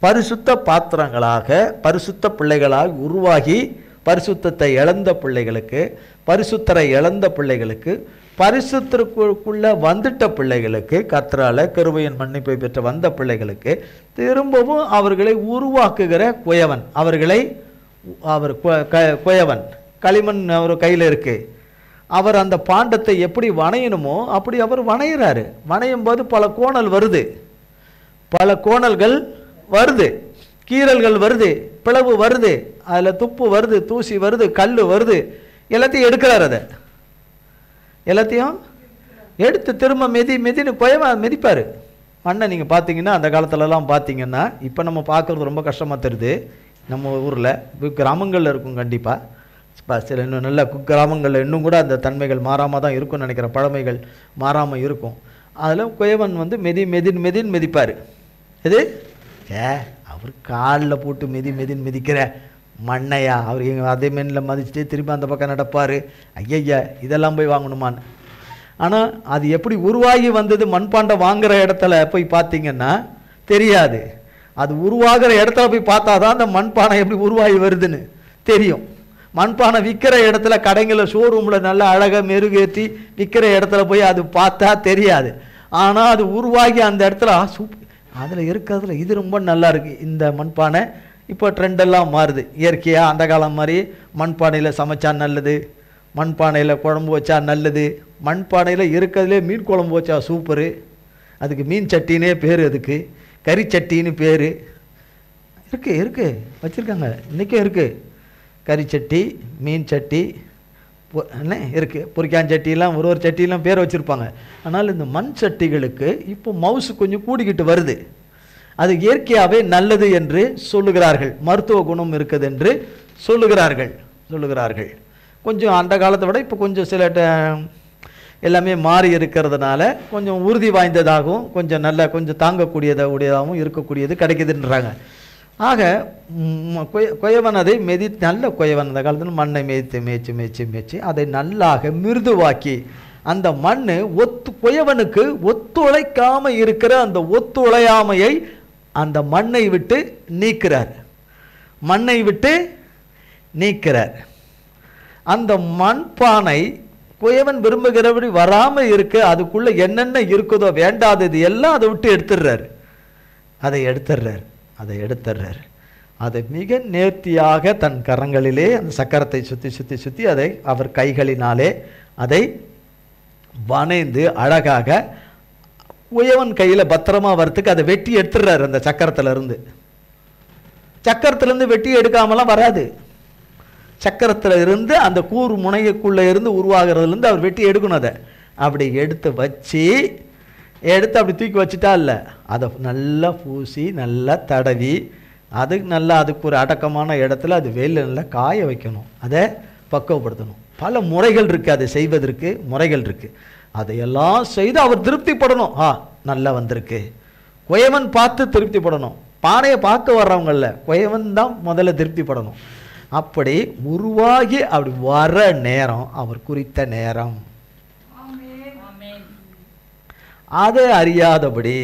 பரிசுத்த பாத்திரங்களாக பரிசுத்த பிள்ளைகளாக உருவாகி பரிசுத்தத்தை இழந்த பிள்ளைகளுக்கு, பரிசுத்தரை இழந்த பிள்ளைகளுக்கு, பரிசுத்திற்குள்ள வந்துட்ட பிள்ளைகளுக்கு, கர்த்தரால கிருபையின் மன்னிப்பை பெற்று வந்த பிள்ளைகளுக்கு திரும்பவும் அவர்களை உருவாக்குகிற குயவன். அவர் குயவன் களிமண் அவர் கையில் இருக்கு. அவர் அந்த பாண்டத்தை எப்படி வணையணுமோ அப்படி அவர் வணையிறாரு. வணையும் போது பல கோணல் வருது, பல கோணல்கள் வருது, கீறல்கள் வருது, பிளவு வருது, அதில் துப்பு வருது, தூசி வருது, கல் வருது. எல்லாத்தையும் எடுக்கிறார். அதை எல்லாத்தையும் எடுத்து திரும்ப மெதின்னு குயவன் மிதிப்பார். மண்ணை நீங்கள் பார்த்தீங்கன்னா அந்த காலத்துலலாம் பார்த்தீங்கன்னா, இப்போ நம்ம பார்க்குறது ரொம்ப கஷ்டமாக தெரியுது. நம்ம ஊரில் கிராமங்களில் இருக்கும் கண்டிப்பாக, சில இன்னும் நல்ல குக்கிராமங்களில் இன்னும் கூட அந்த தன்மைகள் மாறாமல் தான் இருக்கும்னு நினைக்கிறேன், பழமைகள் மாறாமல் இருக்கும். அதில் குயவன் வந்து மெதின்னு மிதிப்பார். இது அவர் காலில் போட்டு மெதின்னு மிதிக்கிற மண்ணையா அவர் அதே மென்னில் மதிச்சுட்டு திரும்ப அந்த பக்கம் நடப்பார். ஐயா இதெல்லாம் போய் வாங்கணுமான்னு. ஆனால் அது எப்படி உருவாகி வந்தது மண்பாண்டம் வாங்குகிற இடத்துல போய் பார்த்தீங்கன்னா தெரியாது. அது உருவாகிற இடத்துல போய் பார்த்தா தான் அந்த மண்பானை எப்படி உருவாகி வருதுன்னு தெரியும். மண்பானை விற்கிற இடத்துல கடைங்களில் ஷோரூமில் நல்லா அழகாக மெருகேற்றி விற்கிற இடத்துல போய் அது பார்த்தா தெரியாது. ஆனால் அது உருவாகி அந்த இடத்துல அதில் இருக்கிறதுல இது ரொம்ப நல்லா இருக்குது இந்த மண்பானை. இப்போ ட்ரெண்டெல்லாம் மாறுது இயற்கையாக. அந்த காலம் மாதிரி மண்பானையில் சமைச்சா நல்லது, மண்பானையில் குழம்பு வச்சா நல்லது, மண்பானையில் இருக்கிறதுலே மீன் குழம்பு வச்சா சூப்பரு, அதுக்கு மீன் சட்டினே பேர், அதுக்கு கறி சட்டின்னு பேர். இருக்குது வச்சுருக்காங்க, இன்றைக்கும் இருக்குது. கறி சட்டி, மீன் சட்டி என்ன இருக்குது, பொரிக்கான் சட்டிலாம் ஒரு சட்டிலாம் பேர் வச்சுருப்பாங்க. ஆனால் இந்த மண் சட்டிகளுக்கு இப்போ மவுசு கொஞ்சம் கூடிக்கிட்டு வருது. அது இயற்கையாகவே நல்லது என்று சொல்லுகிறார்கள், மருத்துவ குணம் இருக்குது என்று சொல்லுகிறார்கள். கொஞ்சம் அந்த காலத்தை விட இப்போ கொஞ்சம் சில எல்லாமே மாறி இருக்கிறதுனால கொஞ்சம் உறுதி வாய்ந்ததாகவும் கொஞ்சம் நல்ல கொஞ்சம் தாங்கக்கூடியதாகவும் இருக்கக்கூடியது கிடைக்குதுன்றாங்க. ஆக குயவன் அதை நல்ல குயவன் அந்த காலத்தில் மண்ணை மேய்ச்சி அதை நல்லாக மிருதுவாக்கி அந்த மண் குயவனுக்கு ஒத்துழைக்காம இருக்கிற அந்த ஒத்துழையாமையை அந்த மண்ணை விட்டு நீக்கிறார். அந்த மண்பானை குயவன் விரும்புகிறபடி வராமல் இருக்க அதுக்குள்ள என்னென்ன இருக்குதோ வேண்டாதது எல்லாம் அதை விட்டு எடுத்துடுறாரு. அதை எடுத்துடுறாரு. அதை மிக நேர்த்தியாக தன் கரங்களிலே அந்த சக்கரத்தை சுற்றி சுற்றி சுற்றி அதை அவர் கைகளினாலே அதை வணைந்து அழகாக குயவன் கையில் பத்திரமா வரத்துக்கு அதை வெட்டி எடுத்துடுறாரு. அந்த சக்கரத்திலிருந்து வெட்டி எடுக்காமலாம் வராது. சக்கரத்தில் இருந்து அந்த கூர் முனைக்குள்ளே இருந்து உருவாகிறதுலேருந்து அவர் வெட்டி எடுக்கணும். அதை அப்படி எடுத்து வச்சு அப்படி தூக்கி வச்சுட்டா இல்லை, அதை நல்லா பூசி நல்லா தடவி அதுக்கு ஒரு அடக்கமான இடத்துல அது வெயிலில் நல்லா காய வைக்கணும். அதை பக்குவப்படுத்தணும். பல முறைகள் இருக்குது, அதை செய்வதற்கு முறைகள் இருக்குது. அதையெல்லாம் செய்து அவர் திருப்திப்படணும். நல்லா வந்திருக்கு. குயவன் பார்த்து திருப்திப்படணும். பானையை பார்க்க வர்றவங்கள குயவன் தான் முதல்ல திருப்திப்படணும். அப்படி உருவாகி அப்படி வர நேரம் அவர் குறித்த நேரம். அதை அறியாதபடி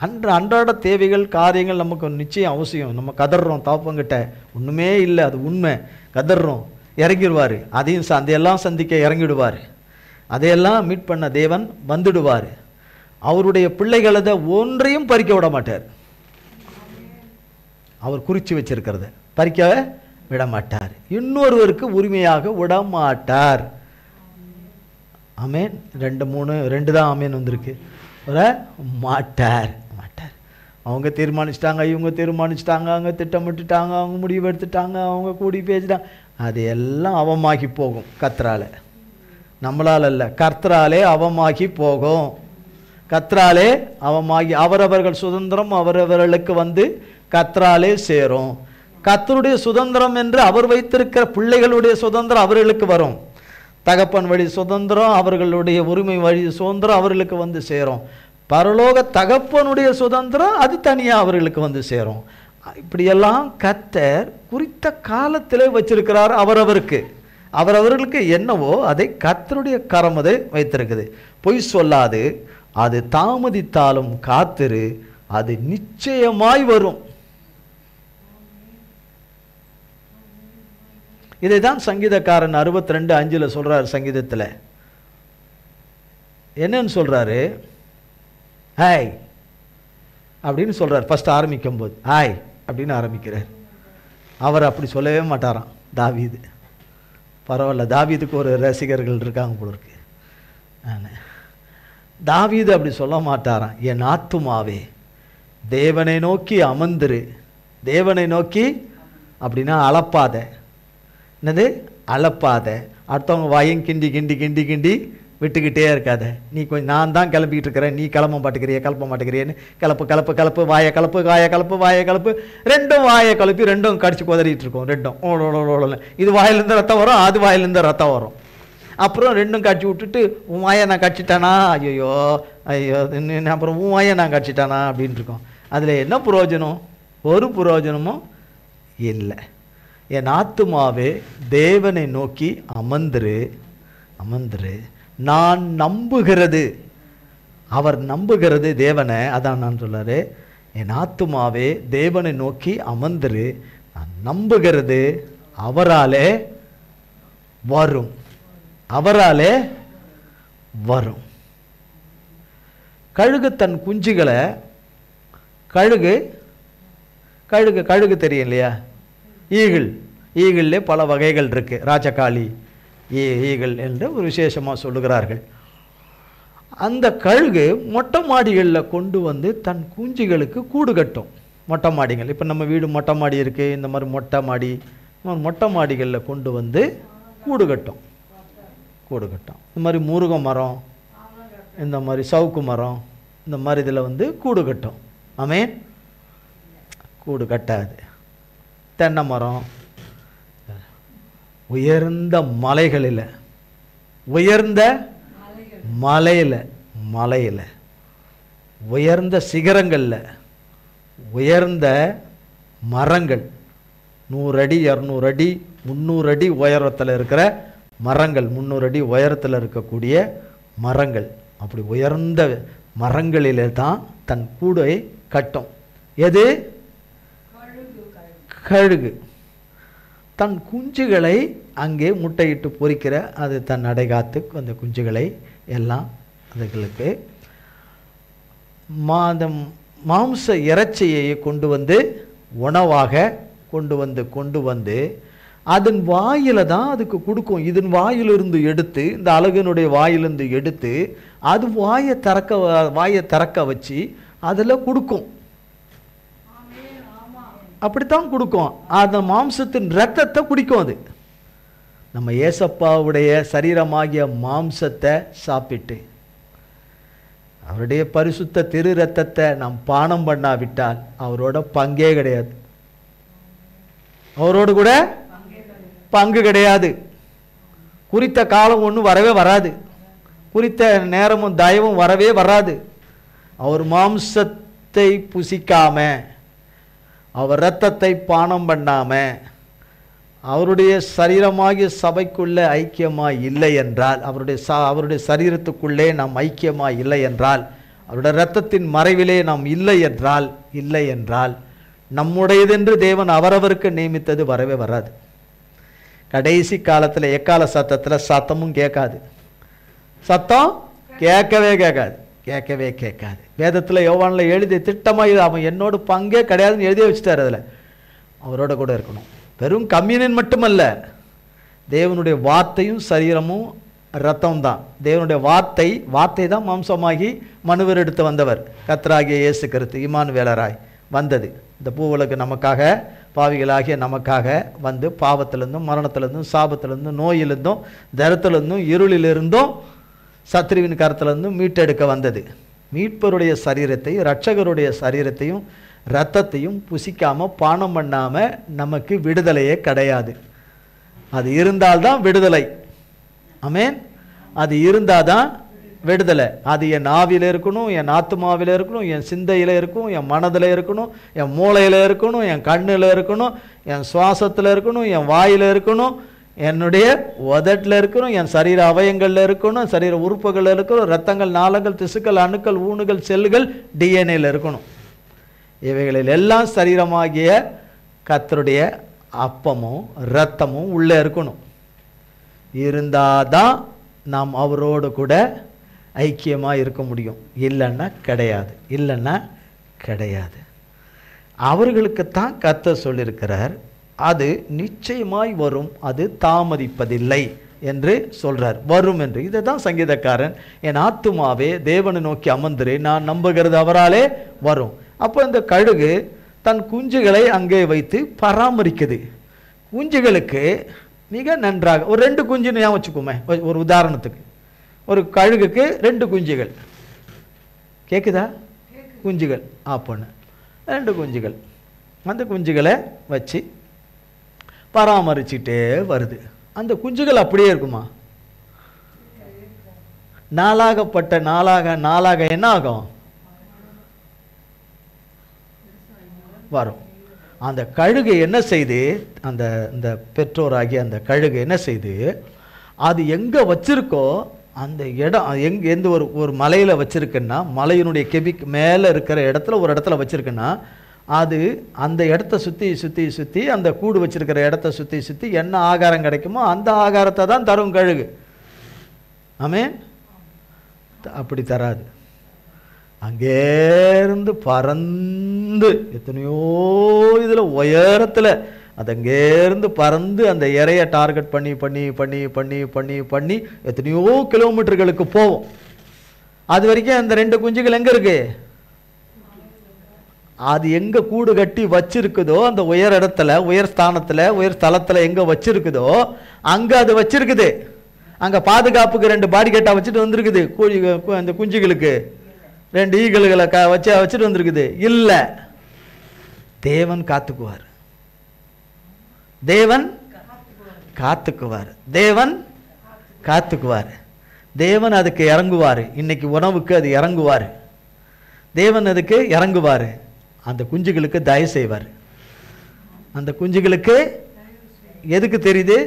அன்றாட தேவைகள் காரியங்கள் நமக்கு நிச்சயம் அவசியம். நம்ம கதறோம் தாப்பங்கிட்ட, ஒன்றுமே இல்லை, அது உண்மை. கதறோம், இறங்கிடுவார். அதையும் அதையெல்லாம் சந்திக்க இறங்கிடுவார். அதையெல்லாம் மீட் பண்ண தேவன் வந்துடுவார். அவருடைய பிள்ளைகளதை ஒன்றையும் பறிக்க விட மாட்டார். அவர் குறித்து வச்சிருக்கிறத பறிக்க விட மாட்டார். இன்னொருவருக்கு உரிமையாக விட மாட்டார். ஆமேன். 2 தான் ஆமேன் வந்திருக்கு. மாட்டார். அவங்க தீர்மானிச்சிட்டாங்க, இவங்க தீர்மானிச்சிட்டாங்க, அவங்க திட்டமிட்டுட்டாங்க, அவங்க முடிவு எடுத்துட்டாங்க, அவங்க கூடி பேசிட்டாங்க. அது எல்லாம் அவமாகி போகும் கர்த்தராலே. நம்மளால் அல்ல, கர்த்தராலே அவமாகி போகும். கர்த்தராலே அவமாகி அவரவர்கள் சுதந்திரம் அவரவர்களுக்கு வந்து கர்த்தராலே சேரும். கர்த்தருடைய சுதந்திரம் என்று அவர் வைத்திருக்கிற பிள்ளைகளுடைய சுதந்திரம் அவர்களுக்கு வரும். தகப்பன் வழி சுதந்திரம், அவர்களுடைய உரிமை வழி சுதந்திரம் அவர்களுக்கு வந்து சேரும். பரலோக தகப்பனுடைய சுதந்திரம் அது தனியாக அவர்களுக்கு வந்து சேரும். இப்படியெல்லாம் கர்த்தர் குறித்த காலத்திலே வச்சிருக்கிறார். அவரவர்களுக்கு என்னவோ அதை கர்த்தருடைய கரம் அதை வைத்திருக்குது. பொய் சொல்லாது, அது தாமதித்தாலும் காத்திரு, அது நிச்சயமாய் வரும். இதை தான் சங்கீதக்காரன் 62:5 சொல்றார். சங்கீதத்தில் என்னன்னு சொல்றாரு? ஹாய் அப்படின்னு சொல்றார். ஃபர்ஸ்ட் ஆரம்பிக்கும் போது ஹாய் அப்படின்னு ஆரம்பிக்கிறார். அவர் அப்படி சொல்லவே மாட்டாராம் தாவீது. பரவாயில்ல, தாவீதுக்கு ஒரு ரசிகர்கள் இருக்காங்க போல இருக்கு. தாவீது அப்படி சொல்ல மாட்டாராம். என் ஆத்துமாவே தேவனை நோக்கி அமர்ந்துரு. தேவனை நோக்கி அப்படின்னா அளப்பாத. என்னது? அளப்பாத. அடுத்தவங்க வாயும் கிண்டி கிண்டி கிண்டி கிண்டி விட்டுக்கிட்டே இருக்காத. நீ கொஞ்சம் நான் தான் கிளம்பிக்கிட்டு இருக்கிறேன், நீ கிளம்ப மாட்டேங்கிறியேன்னு கிளப்பு வாயை கலப்பு வாயை கலப்பு ரெண்டும் வாயை கலப்பி ரெண்டும் கடிச்சு குதறிட்டு இருக்கோம். ரெண்டும் இது வாயிலேருந்து ரத்தம் வரும், அது வாயிலேருந்து ரத்தம் வரும். அப்புறம் ரெண்டும் கடிச்சு விட்டுட்டு உன் வாயை நான் கடிச்சிட்டானா, ஐயோ அப்புறம் உன் வாயை நான் கடிச்சிட்டானா அப்படின்னு இருக்கோம். அதில் என்ன பிரயோஜனம்? ஒரு பிரயோஜனமும் இல்லை. என் ஆத்துமாவே தேவனை நோக்கி அமர்ந்துரு. நான் நம்புகிறது, அவர் நம்புகிறது தேவனை. அதான் நான் சொல்றாரு, என் ஆத்துமாவே தேவனை நோக்கி அமர்ந்துரு. நான் நம்புகிறது அவராலே வரும். கழுகு தன் குஞ்சுகளை கழுகு தெரியும் இல்லையா? ஈகிள்லே பல வகைகள் இருக்கு. ராஜகாளி ஈகிள் என்று ஒரு விசேஷமாக சொல்லுகிறார்கள். அந்த கழுகு மொட்டை மாடிகளில் கொண்டு வந்து தன் குஞ்சுகளுக்கு கூடு கட்டும். மொட்டை மாடிகள், இப்போ நம்ம வீடு மொட்டை மாடி இருக்குது, இந்த மாதிரி மொட்டை மாடிகளில் கொண்டு வந்து கூடு கட்டும். இந்த மாதிரி முருங்கை மரம், இந்த மாதிரி சவுக்கு மரம், இந்த மாதிரி இதில் வந்து கூடு கட்டும். ஆமேன். கூடு கட்டாது. தென்னை மரம், உயர்ந்த மலைகளில், உயர்ந்த மலையில், உயர்ந்த சிகரங்களில், உயர்ந்த மரங்கள், 100 அடி 200 அடி 300 அடி உயரத்தில் இருக்கிற மரங்கள், 300 அடி உயரத்தில் இருக்கக்கூடிய மரங்கள், அப்படி உயர்ந்த மரங்களிலே தான் தன் கூடை கட்டும். எது? கழுகு. தன் குஞ்சுகளை அங்கே முட்டையிட்டு பொறிக்கிற அது தன் அடைகாத்து அந்த குஞ்சுகளை எல்லாம் அதுகளுக்கு மாம்ச இறைச்சியை கொண்டு வந்து உணவாக கொண்டு வந்து அதன் வாயில தான் அதுக்கு கொடுக்கும். இதன் வாயிலிருந்து எடுத்து, இந்த அழகனுடைய வாயிலிருந்து எடுத்து அது வாயை திறக்க வச்சு அதில் கொடுக்கும். அப்படித்தான் கொடுக்கும். அந்த மாம்சத்தின் இரத்தத்தை குடிக்கும். அது நம்ம ஏசப்பாவுடைய சரீரமாகிய மாம்சத்தை சாப்பிட்டு அவருடைய பரிசுத்த திரு இரத்தத்தை நாம் பானம் பண்ணாவிட்டால் அவரோட பங்கே கிடையாது. அவரோடு கூட பங்கு கிடையாது. குறித்த காலம் ஒன்றும் வரவே வராது. குறித்த நேரமும் தயவும் வரவே வராது. அவர் மாம்சத்தை புசிக்காம, அவர் இரத்தத்தை பானம் பண்ணாம, அவருடைய சரீரமாகிய சபைக்குள்ளே ஐக்கியமாய் இல்லை என்றால், அவருடைய சரீரத்துக்குள்ளே நாம் ஐக்கியமாய் இல்லை என்றால், அவருடைய இரத்தத்தின் மறைவிலே நாம் இல்லை என்றால் நம்முடையதென்று தேவன் அவரவருக்கு நியமித்தது வரவே வராது. கடைசி காலத்தில் எக்கால சத்தத்தில் சத்தமும் கேட்காது. சத்தம் கேட்கவே கேட்காது. வேதத்தில் யோவானில் எழுதி திட்டமாக அவன் என்னோட பங்கே கிடையாதுன்னு எழுதி வச்சுட்டார். அதில் அவரோட கூட இருக்கணும். வெறும் கம்யூனியன் மட்டுமல்ல, தேவனுடைய வார்த்தையும் சரீரமும் இரத்தம் தான். தேவனுடைய வார்த்தை தான் மாம்சமாகி மனுவர் எடுத்து வந்தவர். கர்த்தராகிய இயேசு கிறிஸ்து இம்மானுவேலராய் வந்தது. இந்த பூவுலகு நமக்காக, பாவிகளாகிய நமக்காக வந்து பாவத்திலிருந்தும் மரணத்திலிருந்தும் சாபத்திலிருந்தும் நோயிலிருந்தும் தரத்திலிருந்தும் இருளிலிருந்தும் சத்ருவின் கரத்திலிருந்தும் மீட்டெடுக்க வந்தது. மீட்பருடைய சரீரத்தையும் இரட்சகருடைய சரீரத்தையும் இரத்தத்தையும் புசிக்காம பானம் பண்ணாம நமக்கு விடுதலையே கிடையாது. அது இருந்தால்தான் விடுதலை. ஆமென். அது இருந்தாதான் விடுதலை. அது என் ஆவியில் இருக்கணும், என் ஆத்மாவில் இருக்கணும், என் சிந்தையில் இருக்கணும், என் மனதில் இருக்கணும், என் மூளையில் இருக்கணும், என் கண்ணில் இருக்கணும், என் சுவாசத்தில் இருக்கணும், என் வாயில் இருக்கணும், என்னுடைய உதட்டில் இருக்கணும், என் சரீர அவயங்களில் இருக்கணும், சரீர உறுப்புகளில் இருக்கணும், இரத்தங்கள், நாளங்கள், திசுக்கள், அணுக்கள், ஊணுகள், செல்லுகள், டிஎன்ஏல இருக்கணும். இவைகளில் எல்லாம் சரீரமாகிய கர்த்தருடைய அப்பமும் இரத்தமும் உள்ளே இருக்கணும். இருந்தாதான் நாம் அவரோடு கூட ஐக்கியமாக இருக்க முடியும். இல்லைன்னா கிடையாது. அவர்களுக்குத்தான் கர்த்தர் சொல்லியிருக்கிறார், அது நிச்சயமாய் வரும், அது தாமதிப்பதில்லை என்று சொல்றார். வரும் என்று. இதை தான் சங்கீதக்காரன், என் ஆத்துமாவே தேவனை நோக்கி அமர்ந்திரு, நான் நம்புகிறது அவராலே வரும். அப்போ இந்த கழுகு தன் குஞ்சுகளை அங்கே வைத்து பராமரிக்குது. குஞ்சுகளுக்கு மிக நன்றாக ஒரு 2 குஞ்சுன்னு ஞாபகம் வச்சுக்கோமே. ஒரு உதாரணத்துக்கு, ஒரு கழுகுக்கு 2 குஞ்சுகள். கேட்குதா? குஞ்சுகள் ஆப்பண்ணு 2 குஞ்சுகள். அந்த குஞ்சுகளை வச்சு பராமரிச்சுட்டே வருது. அந்த குஞ்சுகள் அப்படியே இருக்குமா? நாளாக என்ன ஆகும்? வரும். அந்த கழுகு என்ன செய்து, அந்த பெற்றோராகிய அந்த கழுகு என்ன செய்து, அது எங்கே வச்சிருக்கோ அந்த இடம், எந்த ஒரு மலையில் வச்சிருக்குன்னா, மலையினுடைய கெபிக்கு மேலே இருக்கிற இடத்துல ஒரு இடத்துல வச்சிருக்குன்னா, அது அந்த இடத்த சுற்றி அந்த கூடு வச்சிருக்கிற இடத்த சுற்றி என்ன ஆகாரம் கிடைக்குமோ அந்த ஆகாரத்தை தான் தரும் கழுகு. ஆமென். அப்படி தராது. அங்கேருந்து பறந்து எத்தனையோ இதில் உயரத்தில் அது அங்கேருந்து பறந்து அந்த இறையை டார்கெட் பண்ணி பண்ணி பண்ணி பண்ணி பண்ணி பண்ணி எத்தனையோ கிலோமீட்டர்களுக்கு போகும். அது வரைக்கும் அந்த 2 குஞ்சுகள் எங்கே இருக்கு? அது எங்கே கூடு கட்டி வச்சிருக்குதோ அந்த உயர் இடத்துல, உயர் ஸ்தானத்தில், உயர் ஸ்தலத்தில் எங்கே வச்சிருக்குதோ அங்கே அது வச்சிருக்குது. அங்கே பாதுகாப்புக்கு 2 பாடி கேட்டாக வச்சுட்டு வந்திருக்குது. அந்த குஞ்சுகளுக்கு 2 ஈகல்களை வச்சுட்டு வந்திருக்குது. இல்லை, தேவன் காத்துக்குவார். தேவன் அதுக்கு இறங்குவார். இன்னைக்கு உணவுக்கு அது இறங்குவார். தேவன் அதுக்கு இறங்குவார். அந்த குஞ்சுகளுக்கு தயவு செய்வார். அந்த குஞ்சுகளுக்கு எதுக்கு தெரியுது?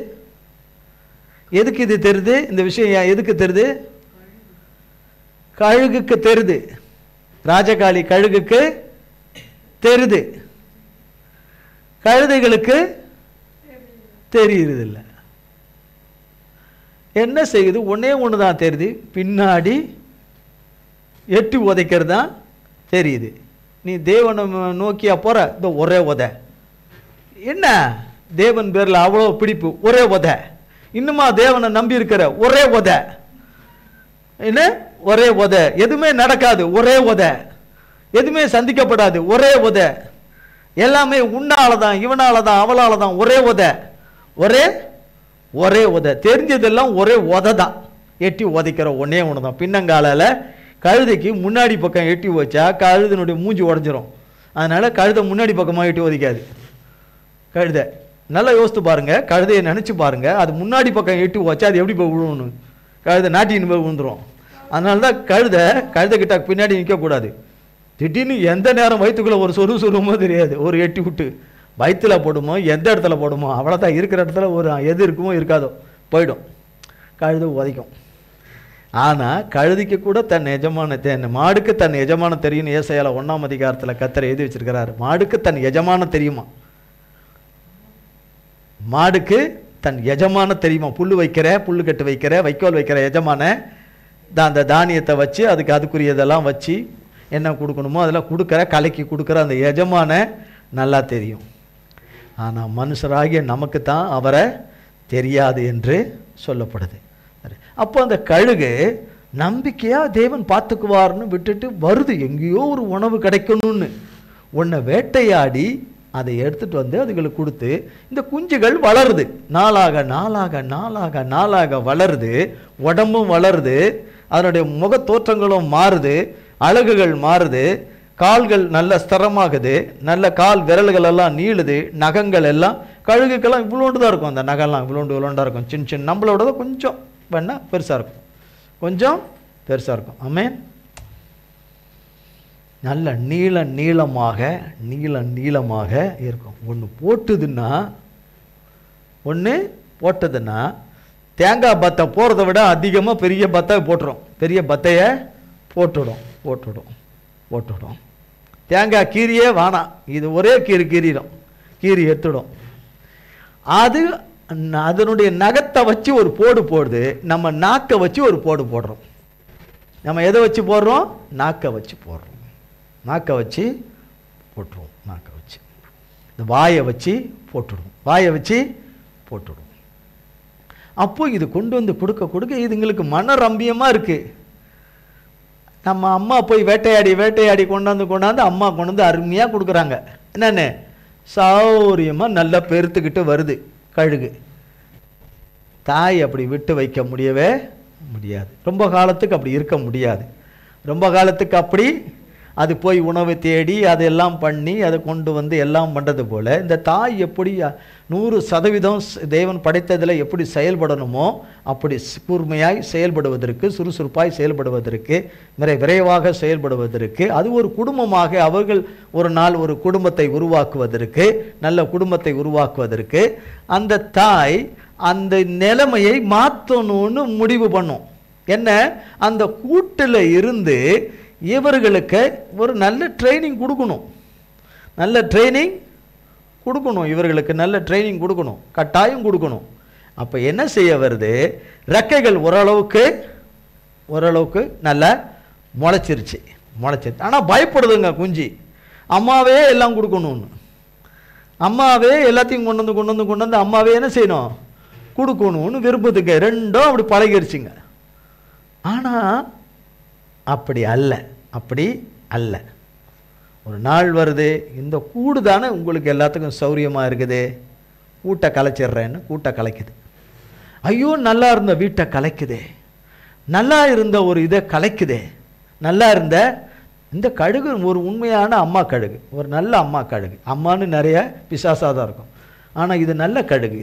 எதுக்கு இது தெரியுது? இந்த விஷயம் எதுக்கு தெரியுது? கழுகுக்கு தெரியுது. ராஜகாளி கழுகுக்கு தெரியுது. கழுதைகளுக்கு தெரியுறதில்லை. என்ன செய்யுது? ஒன்றே ஒன்று தான் தெரியுது, பின்னாடி எட்டி உதைக்கிறது தான் தெரியுது. நீ தேவனை நோக்கியா போகிற, இந்த ஒரே உதை. என்ன தேவன் பேரில் அவ்வளோ பிடிப்பு, ஒரே உதை. இன்னுமா தேவனை நம்பி இருக்கிற, ஒரே உதை. என்ன ஒரே உதை. எதுவுமே நடக்காது, ஒரே உதை. எதுவுமே சந்திக்கப்படாது, ஒரே உதை. எல்லாமே உன்னால தான், இவனால தான், அவளால தான், ஒரே உதை. ஒரே உதை. தெரிஞ்சதெல்லாம் ஒரே உதை தான். எட்டி உதைக்கிற ஒன்னே ஒன்று தான். பின்னங்காலால் கழுதைக்கு முன்னாடி பக்கம் எட்டி வச்சா கழுதனுடைய மூஞ்சி உடஞ்சிரும். அதனால கழுதை முன்னாடி பக்கமாக எட்டி உதைக்காது. கழுதை நல்லா யோசித்து பாருங்க, கழுதையை நினச்சி பாருங்க. அது முன்னாடி பக்கம் எட்டி வச்சா அது எப்படி போய் விழுவணும்? கழுதை நாட்டின்னு போய் விழுந்துரும். அதனால தான் கழுதை கிட்ட பின்னாடி நிற்கக்கூடாது. திடீர்னு எந்த நேரம் வயிற்றுக்குள்ளே ஒரு சொருமோ தெரியாது. ஒரு எட்டி விட்டு வயிற்றில் போடுமோ, எந்த இடத்துல போடுமோ, அவ்வளோதான். இருக்கிற இடத்துல ஒரு எது இருக்குமோ இருக்காதோ போயிடும். கழுதை உதைக்கும். ஆனால் கழுதிக்கு கூட தன் எஜமான மாடுக்கு தன் எஜமான தெரியும்னு ஏசாயால 1ஆம் அதிகாரத்தில் கர்த்தர் எழுதி வச்சிருக்கிறார். மாடுக்கு தன் எஜமான தெரியுமா? மாடுக்கு தன் எஜமான தெரியுமா? புல்லு வைக்கிற, புல்லு கட்டு வைக்கிற, வைக்கோல் வைக்கிற எஜமான அந்த தானியத்தை வச்சு அதுக்குரியதெல்லாம் வச்சு என்ன கொடுக்கணுமோ அதெல்லாம் கொடுக்குற, கலக்கி கொடுக்குற அந்த எஜமான நல்லா தெரியும். ஆனால் மனுஷராகிய நமக்கு தான் அவரை தெரியாது என்று சொல்லப்படுது. அப்போ அந்த கழுகு நம்பிக்கையாக தேவன் பார்த்துக்குவார்னு விட்டுட்டு வருது. எங்கேயோ ஒரு உணவு கிடைக்கணும்னு உன்னை வேட்டையாடி அதை எடுத்துட்டு வந்து அதுகளுக்கு கொடுத்து இந்த குஞ்சுகள் வளருது. நாளாக நாளாக நாளாக நாளாக வளருது. உடம்பும் வளருது, அதனுடைய முக தோற்றங்களும் மாறுது, அழகுகள் மாறுது, கால்கள் நல்ல ஸ்திரமாகுது, நல்ல கால் விரல்கள் எல்லாம் நீளுது, நகங்கள் எல்லாம் கழுகுக்கெல்லாம் இவ்வளோண்டு தான் இருக்கும். அந்த நகெல்லாம் இவ்வளோண்டா இருக்கும். சின்ன சின்ன நம்மளோட தான் கொஞ்சம் வேணா பெருசாக இருக்கும், கொஞ்சம் பெருசாக இருக்கும். ஆமென். நல்ல நீளமாக இருக்கும். ஒன்று போட்டதுன்னா தேங்காய் பத்தை போகிறத விட அதிகமாக பெரிய பத்தை போட்டுரும். பெரிய பத்தையை போட்டுடும். தேங்காய் கீரியே வேணாம், இது ஒரே கீரிடும், கீரி எடுத்துடும். அது அதனுடைய நகத்தை வச்சு ஒரு போடுது. நம்ம நாக்கை வச்சு ஒரு போடுறோம். நம்ம எதை வச்சு போடுறோம்? நாக்கை வச்சு போடுறோம். நாக்கை வச்சு போட்டுருவோம். நாக்கை வச்சு இந்த வாயை வச்சு போட்டுடுவோம். அப்போ இது கொண்டு வந்து கொடுக்க இதுங்களுக்கு மனரம்பியமாக இருக்குது. நம்ம அம்மா போய் வேட்டையாடி கொண்டாந்து அம்மா கொண்டு வந்து அருமையாக கொடுக்குறாங்க. என்னென்னு சௌரியமாக நல்லா பெருத்துக்கிட்டு வருது கழுகு. தாய் அப்படி விட்டு வைக்க முடியவே முடியாது. ரொம்ப காலத்துக்கு அப்படி இருக்க முடியாது. ரொம்ப காலத்துக்கு அப்படி அது போய் உணவு தேடி அதெல்லாம் பண்ணி அதை கொண்டு வந்து எல்லாம் பண்ணுறது போல் இந்த தாய் எப்படி 100% தேவன் படைத்ததில் எப்படி செயல்படணுமோ அப்படி கூர்மையாய் செயல்படுவதற்கு, சுறுசுறுப்பாய் செயல்படுவதற்கு, விரைவாக செயல்படுவதற்கு, அது ஒரு குடும்பமாக அவர்கள் ஒரு நாள் ஒரு குடும்பத்தை உருவாக்குவதற்கு, நல்ல குடும்பத்தை உருவாக்குவதற்கு அந்த தாய் அந்த நிலைமையை மாற்றணும்னு முடிவு பண்ணும். என்ன? அந்த கூட்டில் இருந்து இவர்களுக்கு ஒரு நல்ல ட்ரைனிங் கொடுக்கணும். இவர்களுக்கு நல்ல ட்ரைனிங் கொடுக்கணும், கட்டாயம் கொடுக்கணும். அப்போ என்ன செய்ய வருது? ரெக்கைகள் ஓரளவுக்கு நல்லா முளைச்சிருச்சு. ஆனால் பயப்படுதுங்க குஞ்சு. அம்மாவே எல்லாம் கொடுக்கணும்னு, அம்மாவே எல்லாத்தையும் கொண்டு வந்து அம்மாவே என்ன செய்யணும்? கொடுக்கணும்னு விருப்பத்துக்கு ரெண்டும் அப்படி பழகிருச்சுங்க. ஆனால் அப்படி அல்ல. ஒரு நாள் வருது, இந்த கூடு தானே உங்களுக்கு எல்லாத்துக்கும் சௌரியமாக இருக்குது, கூட்டை கலைச்சிட்றேன்னு கூட்டை கலைக்குது. ஐயோ நல்லா இருந்த வீட்டை கலைக்குதே, நல்லா இருந்த ஒரு இதை கலைக்குதே. நல்லா இருந்த இந்த கழுகு ஒரு உண்மையான அம்மா கழுகு, ஒரு நல்ல அம்மா கழுகு. அம்மானு நிறைய பிசாசாக தான் இருக்கும். ஆனால் இது நல்ல கழுகு,